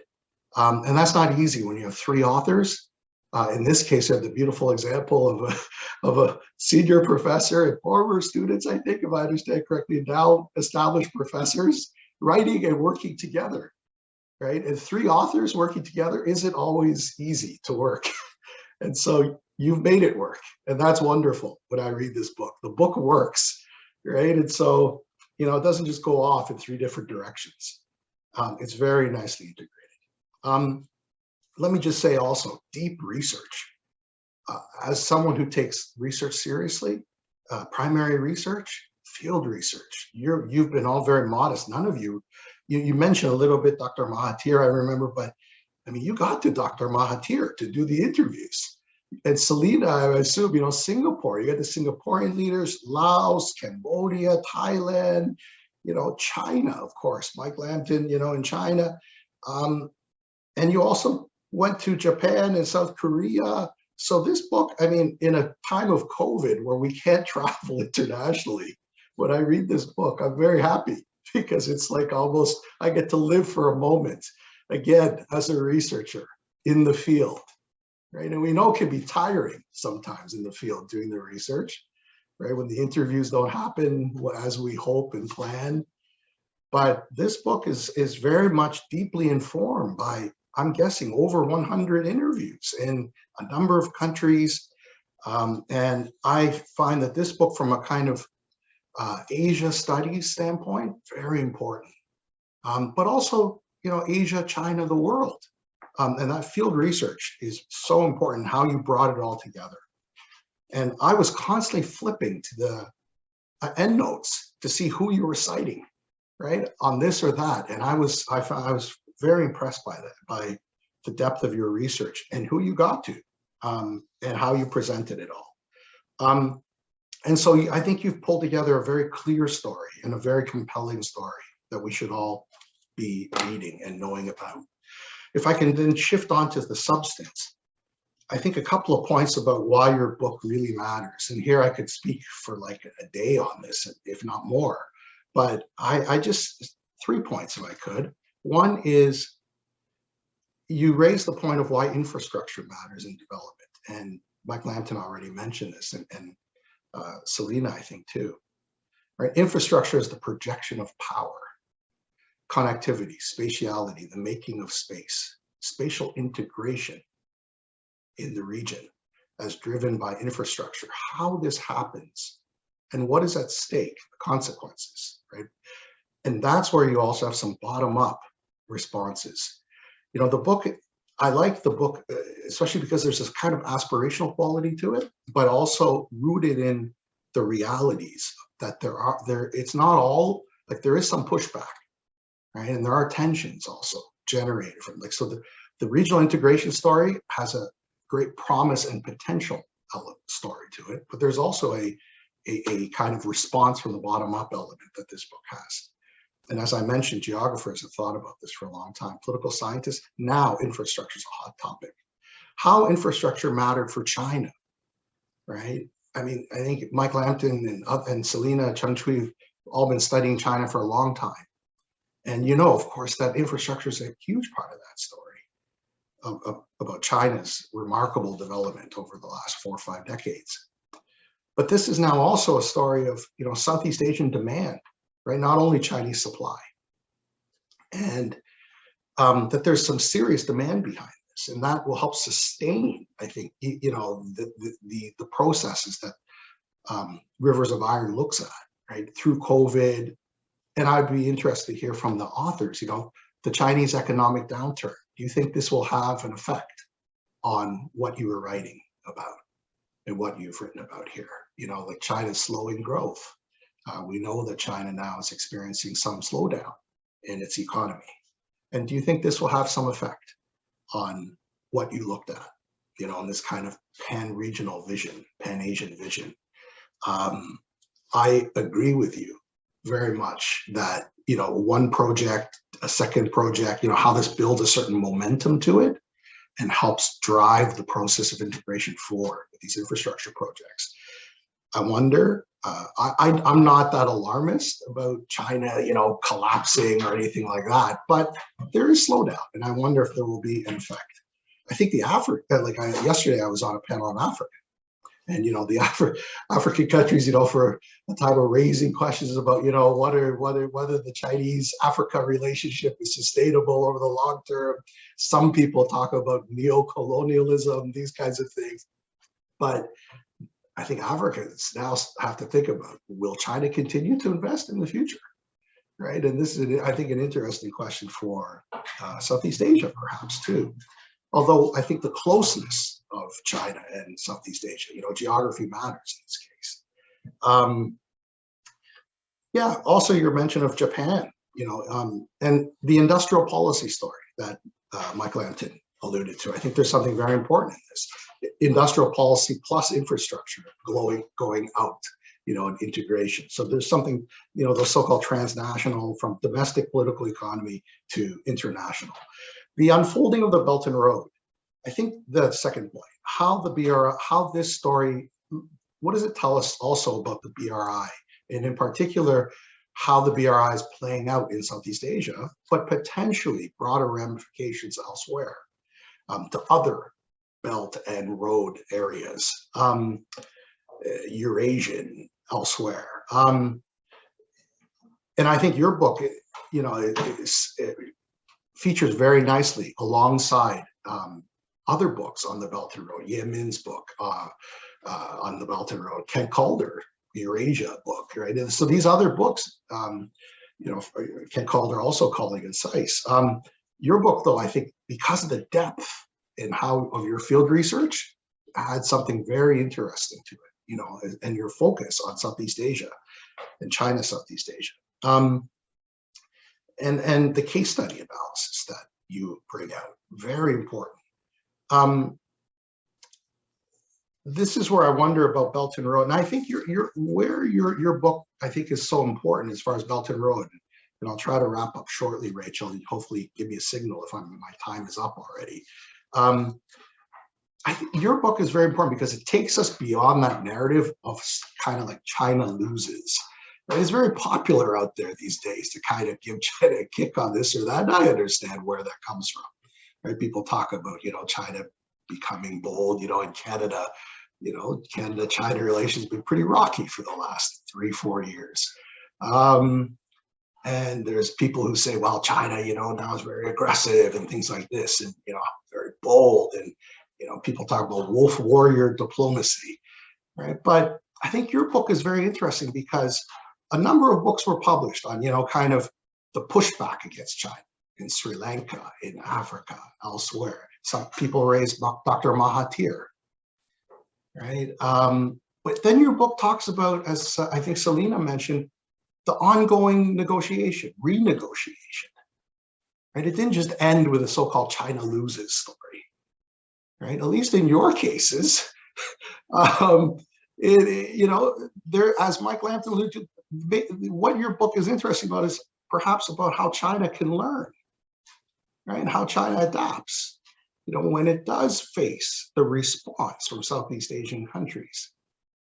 Speaker 5: And that's not easy when you have 3 authors. In this case, I have the beautiful example of a senior professor and former students, I think, if I understand correctly, now established professors writing and working together, right? And 3 authors working together isn't always easy to work. And so you've made it work. And that's wonderful when I read this book. The book works, right? And so, you know, it doesn't just go off in 3 different directions. It's very nicely integrated. Let me just say also, deep research. As someone who takes research seriously, primary research, field research, you've been all very modest. None of you mentioned a little bit Dr. Mahathir, I remember, but I mean, you got to Dr. Mahathir to do the interviews. And Selina, I assume, you know, Singapore, you got the Singaporean leaders, Laos, Cambodia, Thailand, you know, China, of course, Mike Lampton, you know, in China. And you also went to Japan and South Korea. So this book, I mean, in a time of COVID where we can't travel internationally, when I read this book, I'm very happy because it's like almost, I get to live for a moment, again, as a researcher in the field, right? And we know it can be tiring sometimes in the field doing the research, right? When the interviews don't happen as we hope and plan. But this book is very much deeply informed by, I'm guessing, over 100 interviews in a number of countries, And I find that this book, from a kind of Asia studies standpoint, very important. But also, Asia, China, the world. And that field research is so important, how you brought it all together. And I was constantly flipping to the endnotes to see who you were citing, right, on this or that. And I was very impressed by that, by the depth of your research and who you got to, and how you presented it all. And so I think you've pulled together a very clear story and a very compelling story that we should all be reading and knowing about. If I can then shift on to the substance, I think a couple of points about why your book really matters. And here I could speak for like a day on this, if not more. But I just, 3 points if I could. One is, you raised the point of why infrastructure matters in development. And Mike Lampton already mentioned this, and Selina, I think, too. Right? Infrastructure is the projection of power, connectivity, spatiality, the making of space, spatial integration in the region as driven by infrastructure. How this happens and what is at stake, the consequences, right? And that's where you also have some bottom-up responses. The book, I like the book, especially because there's this kind of aspirational quality to it, but also rooted in the realities that it's not all, like there is some pushback, right? And there are tensions also generated from, like, so the regional integration story has a great promise and potential story to it, but there's also a kind of response from the bottom up element that this book has. And as I mentioned, geographers have thought about this for a long time. Political scientists, now infrastructure is a hot topic. How infrastructure mattered for China, right? I mean, I think Mike Lampton and Selina, Cheng-Chwee have all been studying China for a long time. And of course, that infrastructure is a huge part of that story about China's remarkable development over the last 4 or 5 decades. But this is now also a story of, Southeast Asian demand, right? Not only Chinese supply. And that there's some serious demand behind this, and that will help sustain, I think, the processes that Rivers of Iron looks at, right, through COVID. And I'd be interested to hear from the authors, the Chinese economic downturn. Do you think this will have an effect on what you were writing about and what you've written about here? Like China's slowing growth. We know that China now is experiencing some slowdown in its economy. And do you think this will have some effect on what you looked at, in this kind of pan-regional vision, pan-Asian vision? I agree with you very much that, one project, a second project, how this builds a certain momentum to it and helps drive the process of integration forward with these infrastructure projects. I wonder, I'm not that alarmist about China, collapsing or anything like that, but there is slowdown, and I wonder if there will be an effect. I think yesterday I was on a panel on Africa, and the African countries, for a time of raising questions about, whether the Chinese-Africa relationship is sustainable over the long term. Some people talk about neo-colonialism, these kinds of things, but I think Africans now have to think about, will China continue to invest in the future, right? And this is, I think, an interesting question for Southeast Asia, perhaps, too. Although I think the closeness of China and Southeast Asia, geography matters in this case. Yeah, also your mention of Japan, and the industrial policy story that Mike Lampton alluded to. I think there's something very important in this. Industrial policy plus infrastructure going out, and integration. So there's something, those so-called transnational, from domestic political economy to international. The unfolding of the Belt and Road. I think the second point, how this story, what does it tell us also about the BRI? And in particular, how the BRI is playing out in Southeast Asia, but potentially broader ramifications elsewhere, to other Belt and Road areas, Eurasian, elsewhere. And I think your book, it features very nicely alongside other books on the Belt and Road, Ye Min's book on the Belt and Road, Ken Calder, Eurasia book, right? And so these other books, Ken Calder also calling in SAIS. Your book, though, I think because of the depth and how of your field research, had something very interesting to it, and your focus on Southeast Asia and China, Southeast Asia. And the case study analysis that you bring out, very important. This is where I wonder about Belt and Road, and I think your book I think is so important as far as Belt and Road. And I'll try to wrap up shortly, Rachel, and hopefully give me a signal if my time is up already. I think your book is very important because it takes us beyond that narrative of kind of like China loses. It's very popular out there these days to kind of give China a kick on this or that, and I understand where that comes from. Right? People talk about, China becoming bold, in Canada, Canada-China relations been pretty rocky for the last 3-4 years. And there's people who say, well, China, now is very aggressive and things like this, and, very bold. And, people talk about wolf warrior diplomacy, right? But I think your book is very interesting because a number of books were published on, kind of the pushback against China in Sri Lanka, in Africa, elsewhere. Some people raised Dr. Mahathir, right? But then your book talks about, as I think Selina mentioned, the ongoing negotiation, renegotiation, right? It didn't just end with a so-called China loses story, right? At least in your cases, there, as Mike Lampton alluded to, what your book is interesting about is perhaps about how China can learn, right? And how China adapts, when it does face the response from Southeast Asian countries,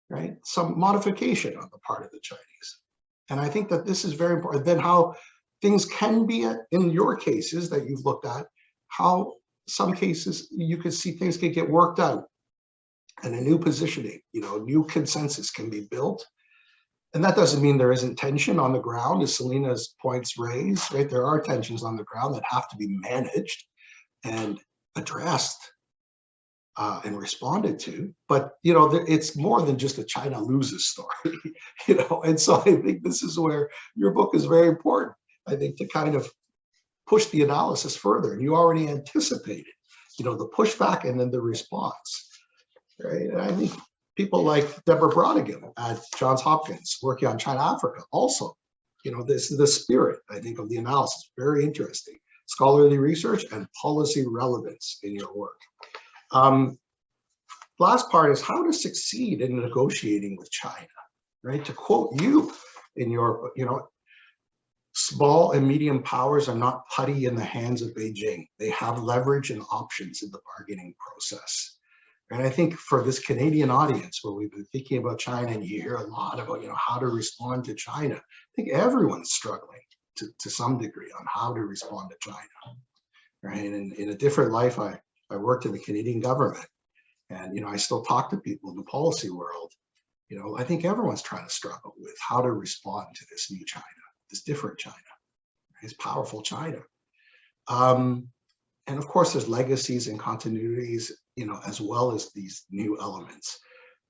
Speaker 5: right? Some modification on the part of the Chinese. And I think that this is very important. Then how things can be, in your cases that you've looked at, how some cases you could see things can get worked out and a new positioning, new consensus can be built. And that doesn't mean there isn't tension on the ground, as Selina's points raised, right? There are tensions on the ground that have to be managed and addressed and responded to, but it's more than just a China loses story, and so I think this is where your book is very important, I think, to kind of push the analysis further. And you already anticipated, the pushback and then the response, right? And I think people like Deborah Brodigan at Johns Hopkins working on China Africa also, this is the spirit, I think, of the analysis. Very interesting scholarly research and policy relevance in your work. Last part is how to succeed in negotiating with China, right? To quote you in your, small and medium powers are not putty in the hands of Beijing. They have leverage and options in the bargaining process. And I think for this Canadian audience, where we've been thinking about China, and you hear a lot about, how to respond to China, I think everyone's struggling to some degree on how to respond to China, right? And in a different life, I worked in the Canadian government, and I still talk to people in the policy world. I think everyone's trying to struggle with how to respond to this new China, this different China, this powerful China. And of course, there's legacies and continuities, as well as these new elements.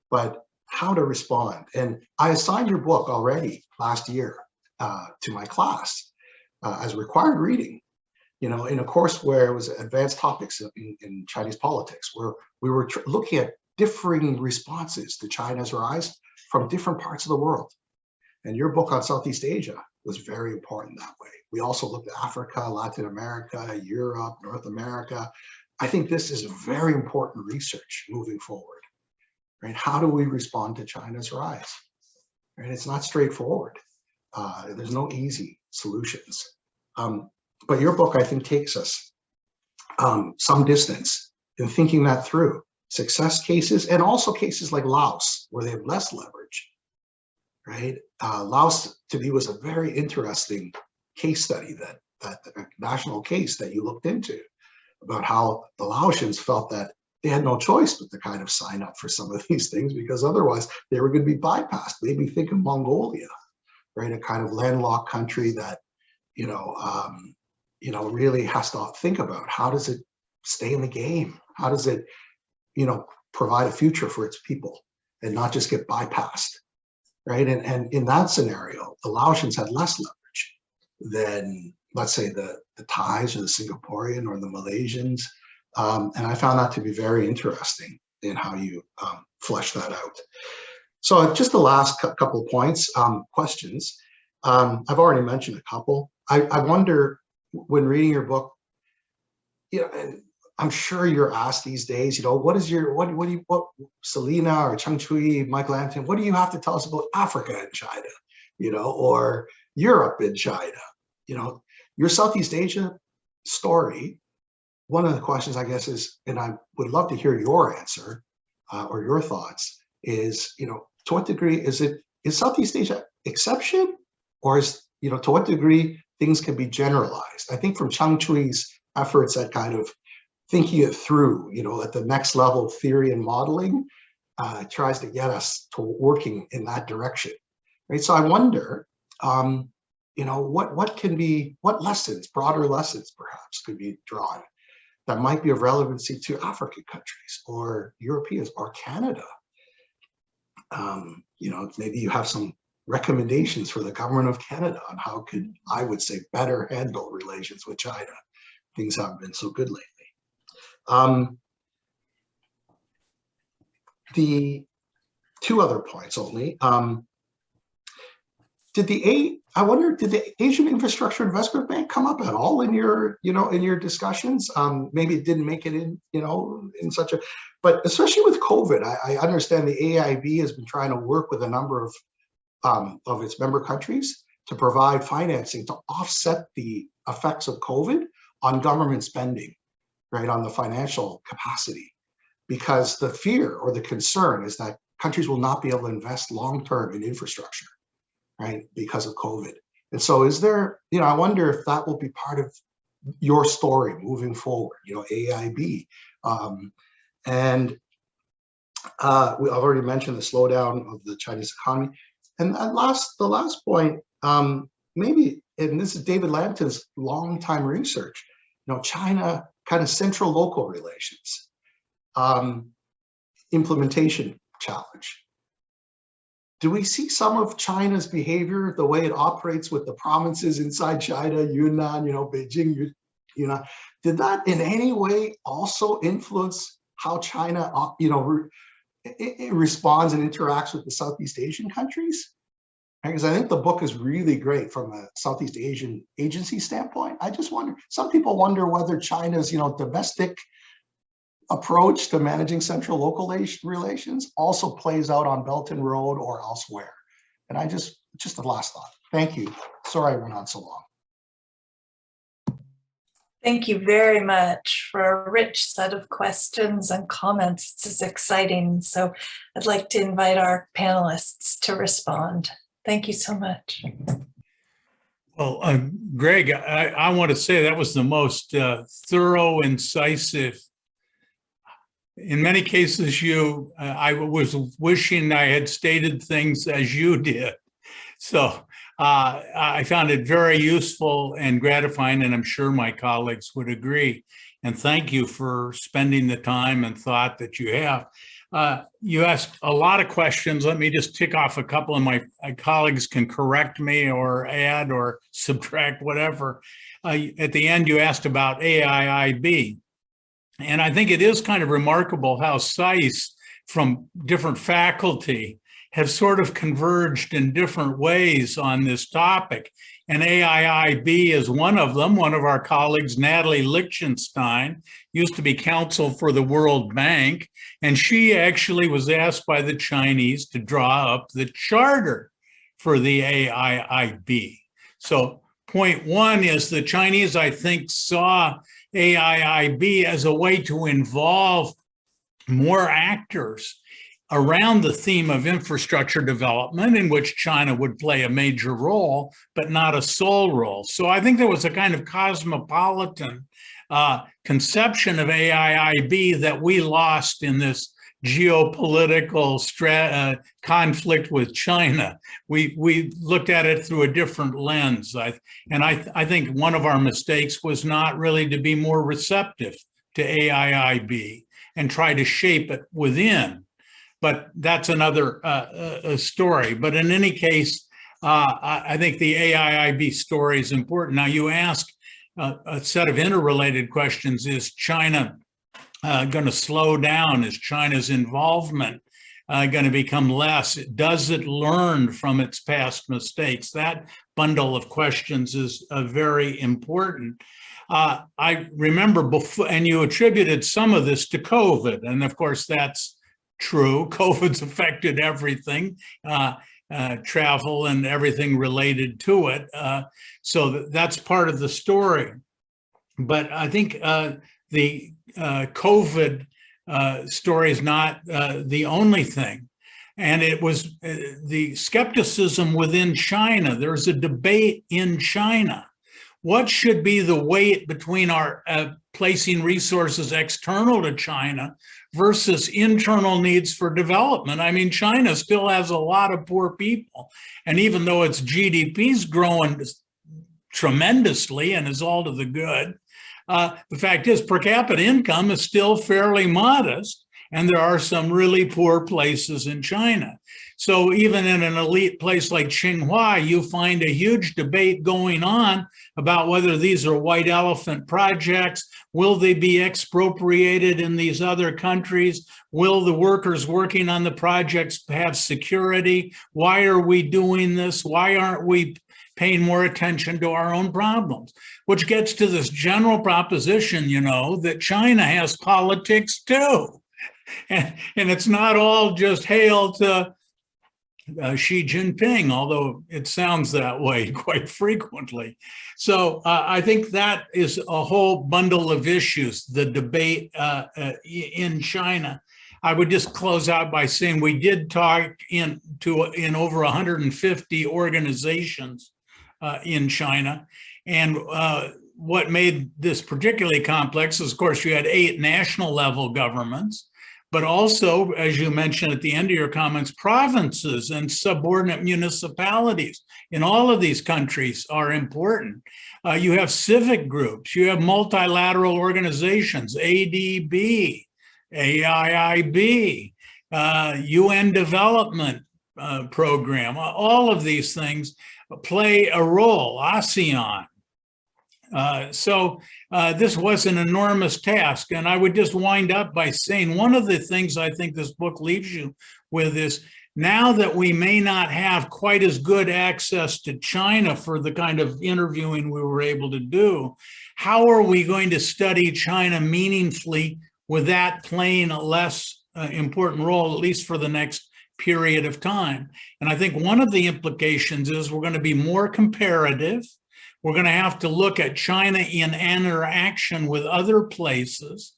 Speaker 5: But how to respond? And I assigned your book already last year to my class as required reading. In a course where it was advanced topics in Chinese politics, where we were looking at differing responses to China's rise from different parts of the world. And your book on Southeast Asia was very important that way. We also looked at Africa, Latin America, Europe, North America. I think this is very important research moving forward, right? How do we respond to China's rise? Right? It's not straightforward. There's no easy solutions. But your book, I think, takes us some distance in thinking that through. Success cases, and also cases like Laos, where they have less leverage, right? Laos, to me, was a very interesting case study, that national case that you looked into, about how the Laotians felt that they had no choice but to kind of sign up for some of these things, because otherwise they were going to be bypassed. Maybe think of Mongolia, right? A kind of landlocked country that, really has to think about how does it stay in the game, How does it, provide a future for its people and not just get bypassed, right? And in that scenario, the Laotians had less leverage than, let's say, the Thais or the Singaporean or the Malaysians. And I found that to be very interesting in how you flesh that out. So just the last couple of points, questions. I've already mentioned a couple. I wonder, when reading your book, and I'm sure you're asked these days, what Selina or Cheng-Chwee, Mike Lampton, what do you have to tell us about Africa and China, or Europe and China? Your Southeast Asia story, one of the questions, I guess, is, and I would love to hear your answer or your thoughts, is, to what degree is Southeast Asia exception, or is, to what degree things can be generalized? I think from Cheng-Chwee's efforts at kind of thinking it through, at the next level of theory and modeling, tries to get us to working in that direction, right? So I wonder, what lessons, broader lessons perhaps, could be drawn that might be of relevancy to African countries or Europeans or Canada. Maybe you have some recommendations for the government of Canada on how could, I would say, better handle relations with China. Things haven't been so good lately. The two other points only. Did the Asian Infrastructure Investment Bank come up at all in your, in your discussions? Maybe it didn't make it in, in such a, but especially with COVID, I understand the AIB has been trying to work with a number of its member countries to provide financing to offset the effects of COVID on government spending, right, on the financial capacity, because the fear or the concern is that countries will not be able to invest long-term in infrastructure, right, because of COVID. And so is there, I wonder if that will be part of your story moving forward, AIB. I've already mentioned the slowdown of the Chinese economy. And the last point, maybe, and this is David Lampton's longtime research, China kind of central local relations, implementation challenge. Do we see some of China's behavior, the way it operates with the provinces inside China, Yunnan, Beijing, did that in any way also influence how China, it responds and interacts with the Southeast Asian countries? Because I think the book is really great from a Southeast Asian agency standpoint. I just wonder, some people wonder whether China's, domestic approach to managing central local relations also plays out on Belt and Road or elsewhere. And just the last thought. Thank you. Sorry I went on so long.
Speaker 1: Thank you very much for a rich set of questions and comments. This is exciting. So I'd like to invite our panelists to respond. Thank you so much.
Speaker 2: Well, Greg, I want to say that was the most thorough, incisive. In many cases, I was wishing I had stated things as you did. So I found it very useful and gratifying, and I'm sure my colleagues would agree. And thank you for spending the time and thought that you have. You asked a lot of questions. Let me just tick off a couple, and my colleagues can correct me or add or subtract, whatever. At the end, you asked about AIIB. And I think it is kind of remarkable how SAIS from different faculty have sort of converged in different ways on this topic. And AIIB is one of them. One of our colleagues, Natalie Lichtenstein, used to be counsel for the World Bank, and she actually was asked by the Chinese to draw up the charter for the AIIB. So point one is the Chinese, I think, saw AIIB as a way to involve more actors around the theme of infrastructure development, in which China would play a major role, but not a sole role. So I think there was a kind of cosmopolitan conception of AIIB that we lost in this geopolitical conflict with China. We looked at it through a different lens. I think one of our mistakes was not really to be more receptive to AIIB and try to shape it within. But that's another story. But in any case, I think the AIIB story is important. Now, you ask a set of interrelated questions. Is China going to slow down? Is China's involvement going to become less? Does it learn from its past mistakes? That bundle of questions is very important. I remember before, and you attributed some of this to COVID, and of course that's true. COVID's affected everything, travel and everything related to it. So that's part of the story. But I think the COVID story is not the only thing. And it was the skepticism within China. There's a debate in China. What should be the weight between our placing resources external to China versus internal needs for development? I mean, China still has a lot of poor people. And even though its GDP is growing tremendously and is all to the good, the fact is per capita income is still fairly modest. And there are some really poor places in China. So even in an elite place like Cheng-Chwee, you find a huge debate going on about whether these are white elephant projects. Will they be expropriated in these other countries? Will the workers working on the projects have security? Why are we doing this? Why aren't we paying more attention to our own problems? Which gets to this general proposition, you know, that China has politics too. And it's not all just hail to Xi Jinping, although it sounds that way quite frequently. So I think that is a whole bundle of issues, the debate in China. I would just close out by saying we did talk in over 150 organizations in China. And what made this particularly complex is, of course, you had 8 national level governments, but also, as you mentioned at the end of your comments, provinces and subordinate municipalities in all of these countries are important. You have civic groups, you have multilateral organizations, ADB, AIIB, UN Development Program, all of these things play a role, ASEAN. So this was an enormous task. And I would just wind up by saying one of the things I think this book leaves you with is now that we may not have quite as good access to China for the kind of interviewing we were able to do, how are we going to study China meaningfully with that playing a less important role, at least for the next period of time? And I think one of the implications is we're going to be more comparative. We're going to have to look at China in interaction with other places.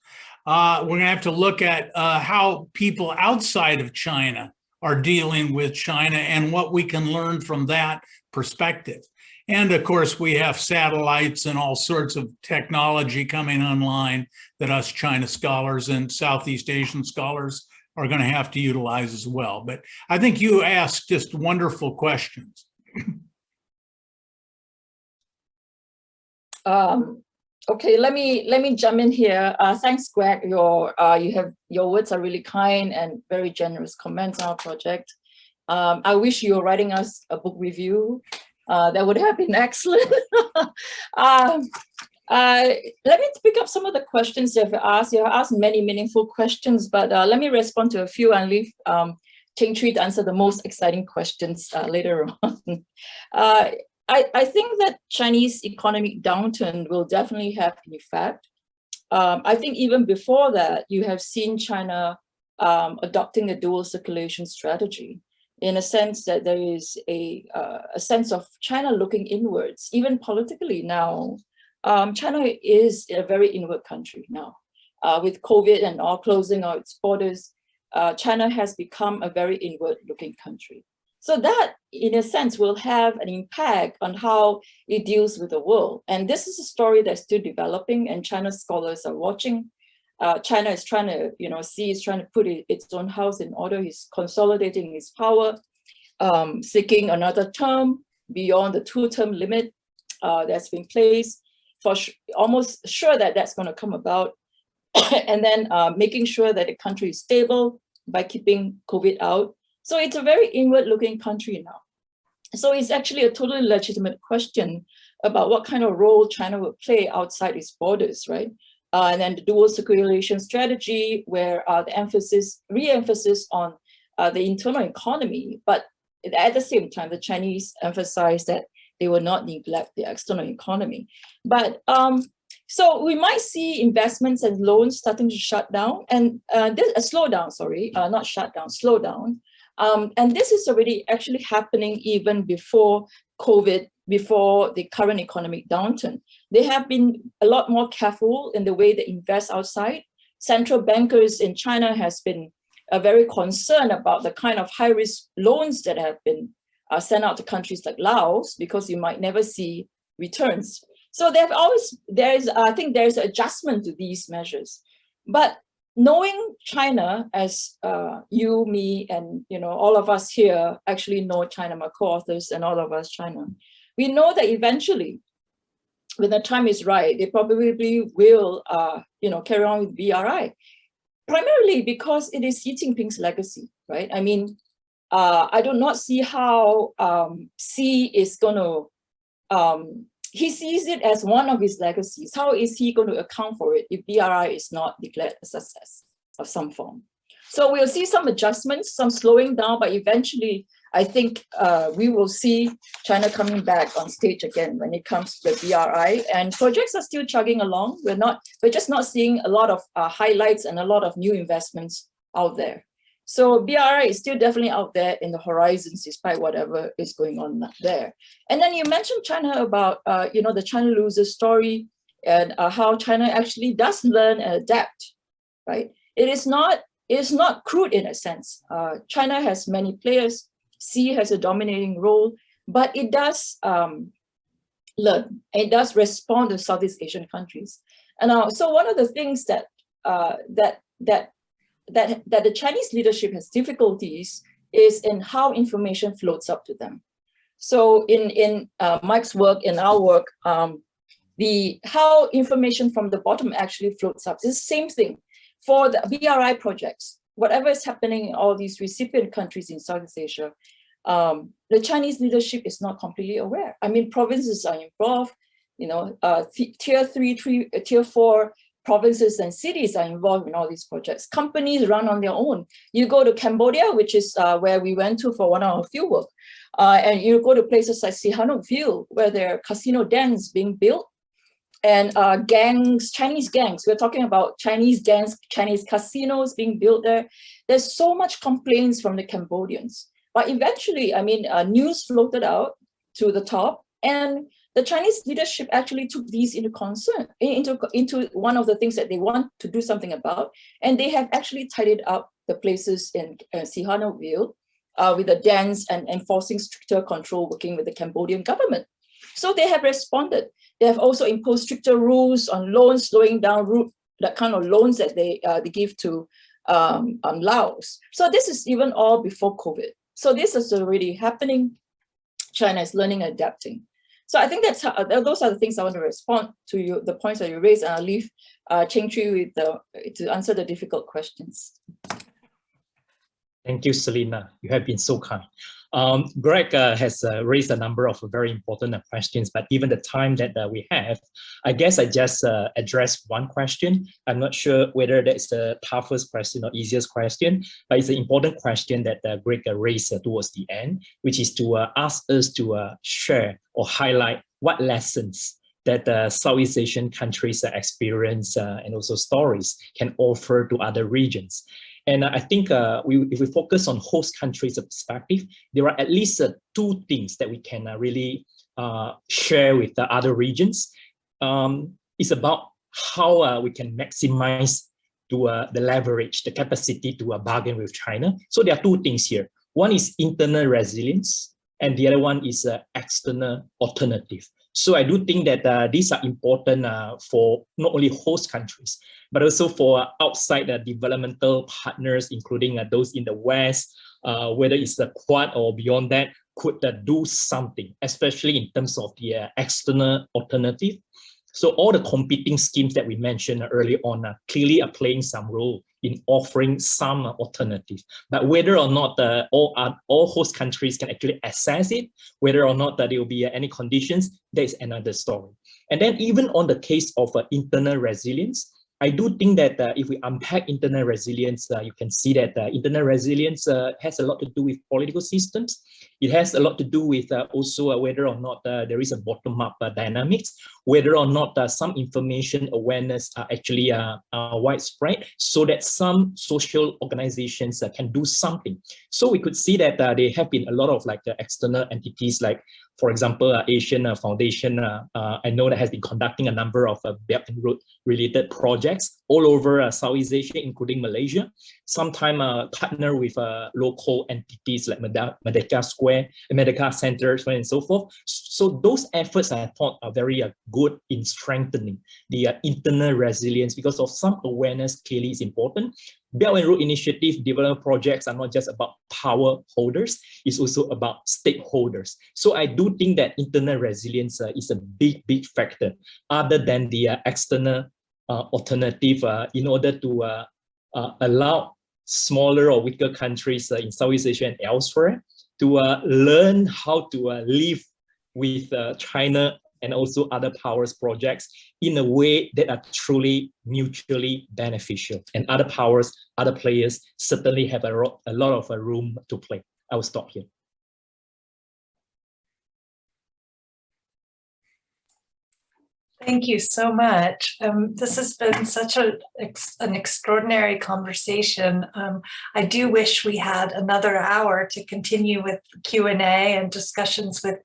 Speaker 2: We're going to have to look at how people outside of China are dealing with China and what we can learn from that perspective. And of course, we have satellites and all sorts of technology coming online that us China scholars and Southeast Asian scholars are going to have to utilize as well. But I think you asked just wonderful questions.
Speaker 3: Okay, let me jump in here. Thanks, Greg. Your words are really kind and very generous comments on our project. I wish you were writing us a book review. That would have been excellent. Let me pick up some of the questions you have asked. You have asked many meaningful questions, but let me respond to a few and leave Cheng-Chwee to answer the most exciting questions later on. I think that Chinese economic downturn will definitely have an effect. I think even before that, you have seen China adopting a dual circulation strategy, in a sense that there is a sense of China looking inwards, even politically now. China is a very inward country now. With COVID and all closing of its borders, China has become a very inward looking country. So that, in a sense, will have an impact on how it deals with the world. And this is a story that's still developing, and China's scholars are watching. China is trying to, Xi is trying to put its own house in order. He's consolidating his power, seeking another term beyond the 2-term limit that's been placed. Almost sure that that's going to come about. and then making sure that the country is stable by keeping COVID out. So it's a very inward-looking country now. So it's actually a totally legitimate question about what kind of role China will play outside its borders, right? And then the dual circulation strategy, where the re-emphasis on the internal economy, but at the same time, the Chinese emphasize that they will not neglect the external economy. But so we might see investments and loans starting to shut down, and slow down, sorry, not shut down, slow down. And this is already actually happening even before COVID, before the current economic downturn. They have been a lot more careful in the way they invest outside. Central bankers in China has been very concerned about the kind of high-risk loans that have been sent out to countries like Laos, because you might never see returns. So I think there's an adjustment to these measures. But knowing China, as you, me, and all of us here actually know China, my co-authors and all of us China, we know that eventually, when the time is right, they probably will carry on with BRI, primarily because it is Xi Jinping's legacy, right? I mean, I do not see how Xi is going to, he sees it as one of his legacies. How is he going to account for it if BRI is not declared a success of some form? So we'll see some adjustments, some slowing down, but eventually I think we will see China coming back on stage again when it comes to the BRI, and projects are still chugging along. We're just not seeing a lot of highlights and a lot of new investments out there. So BRI is still definitely out there in the horizons, despite whatever is going on there. And then you mentioned China about, the China loser story, and how China actually does learn and adapt, right? It is not crude in a sense. China has many players. Xi has a dominating role, but it does learn. It does respond to Southeast Asian countries. And so one of the things that the Chinese leadership has difficulties is in how information floats up to them. So in Mike's work, in our work, how information from the bottom actually floats up is the same thing for the BRI projects. Whatever is happening in all these recipient countries in Southeast Asia, the Chinese leadership is not completely aware. I mean, provinces are involved, tier 3, tier 4 provinces and cities are involved in all these projects. Companies run on their own. You go to Cambodia, which is where we went to for 1 hour field work, and you go to places like Sihanouk Field, where there are casino dens being built, and Chinese gangs. We're talking about Chinese gangs, Chinese casinos being built there. There's so much complaints from the Cambodians. But eventually, I mean, news floated out to the top, and the Chinese leadership actually took these into concern, into one of the things that they want to do something about, and they have actually tidied up the places in Sihanouk Field with the dens and enforcing stricter control, working with the Cambodian government. So they have responded. They have also imposed stricter rules on loans, slowing down that kind of loans that they give to Laos. So this is even all before COVID. So this is already happening. China is learning and adapting. So I think those are the things I want to respond to you, the points that you raised, and I'll leave Cheng-Chwee to answer the difficult questions.
Speaker 4: Thank you, Selina. You have been so kind. Greg has raised a number of very important questions, but given the time that we have, I guess I just address one question. I'm not sure whether that's the toughest question or easiest question, but it's an important question that Greg raised towards the end, which is to ask us to share or highlight what lessons that Southeast Asian countries' experience and also stories can offer to other regions. And I think if we focus on host countries' perspective, there are at least 2 things that we can really share with the other regions. It's about how we can maximize the leverage, the capacity to bargain with China. So there are 2 things here. One is internal resilience, and the other one is external alternative. So I do think that these are important for not only host countries, but also for outside developmental partners, including those in the West, whether it's the Quad or beyond that, could do something, especially in terms of the external alternative. So all the competing schemes that we mentioned earlier on clearly are playing some role in offering some alternative. But whether or not all host countries can actually access it, whether or not there will be any conditions, that is another story. And then even on the case of internal resilience, I do think that if we unpack internal resilience, you can see that internal resilience has a lot to do with political systems. It has a lot to do with also whether or not there is a bottom-up dynamics, whether or not some information awareness are actually widespread, so that some social organizations can do something. So we could see that there have been a lot of external entities, like, for example, Asian Foundation, I know that has been conducting a number of Belt and Road related projects all over Southeast Asia, including Malaysia. Sometimes partner with local entities like Merdeka Square, Merdeka Center, so on and so forth. So those efforts I thought are very good in strengthening the internal resilience, because of some awareness clearly is important. Belt and Road Initiative development projects are not just about power holders, it's also about stakeholders. So I do think that internal resilience is a big factor other than the external alternative in order to allow smaller or weaker countries in Southeast Asia and elsewhere to learn how to live with China and also other powers projects in a way that are truly mutually beneficial. And other powers, other players certainly have a lot of room to play. I will stop here.
Speaker 1: Thank you so much. This has been such an extraordinary conversation. I do wish we had another hour to continue with Q&A and discussions with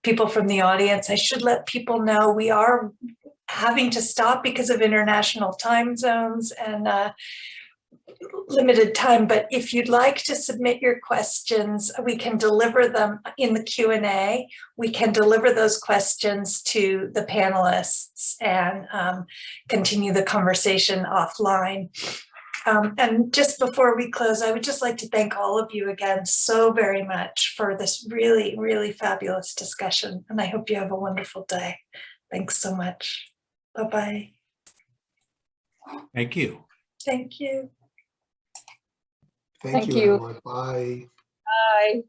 Speaker 1: people from the audience. I should let people know we are having to stop because of international time zones and limited time, but if you'd like to submit your questions, we can deliver them in the Q&A. We can deliver those questions to the panelists and continue the conversation offline. And just before we close, I would just like to thank all of you again so very much for this really fabulous discussion. And I hope you have a wonderful day. Thanks so much. Bye-bye.
Speaker 2: Thank you.
Speaker 1: Thank you.
Speaker 5: Thank you, everyone. Bye.
Speaker 3: Bye.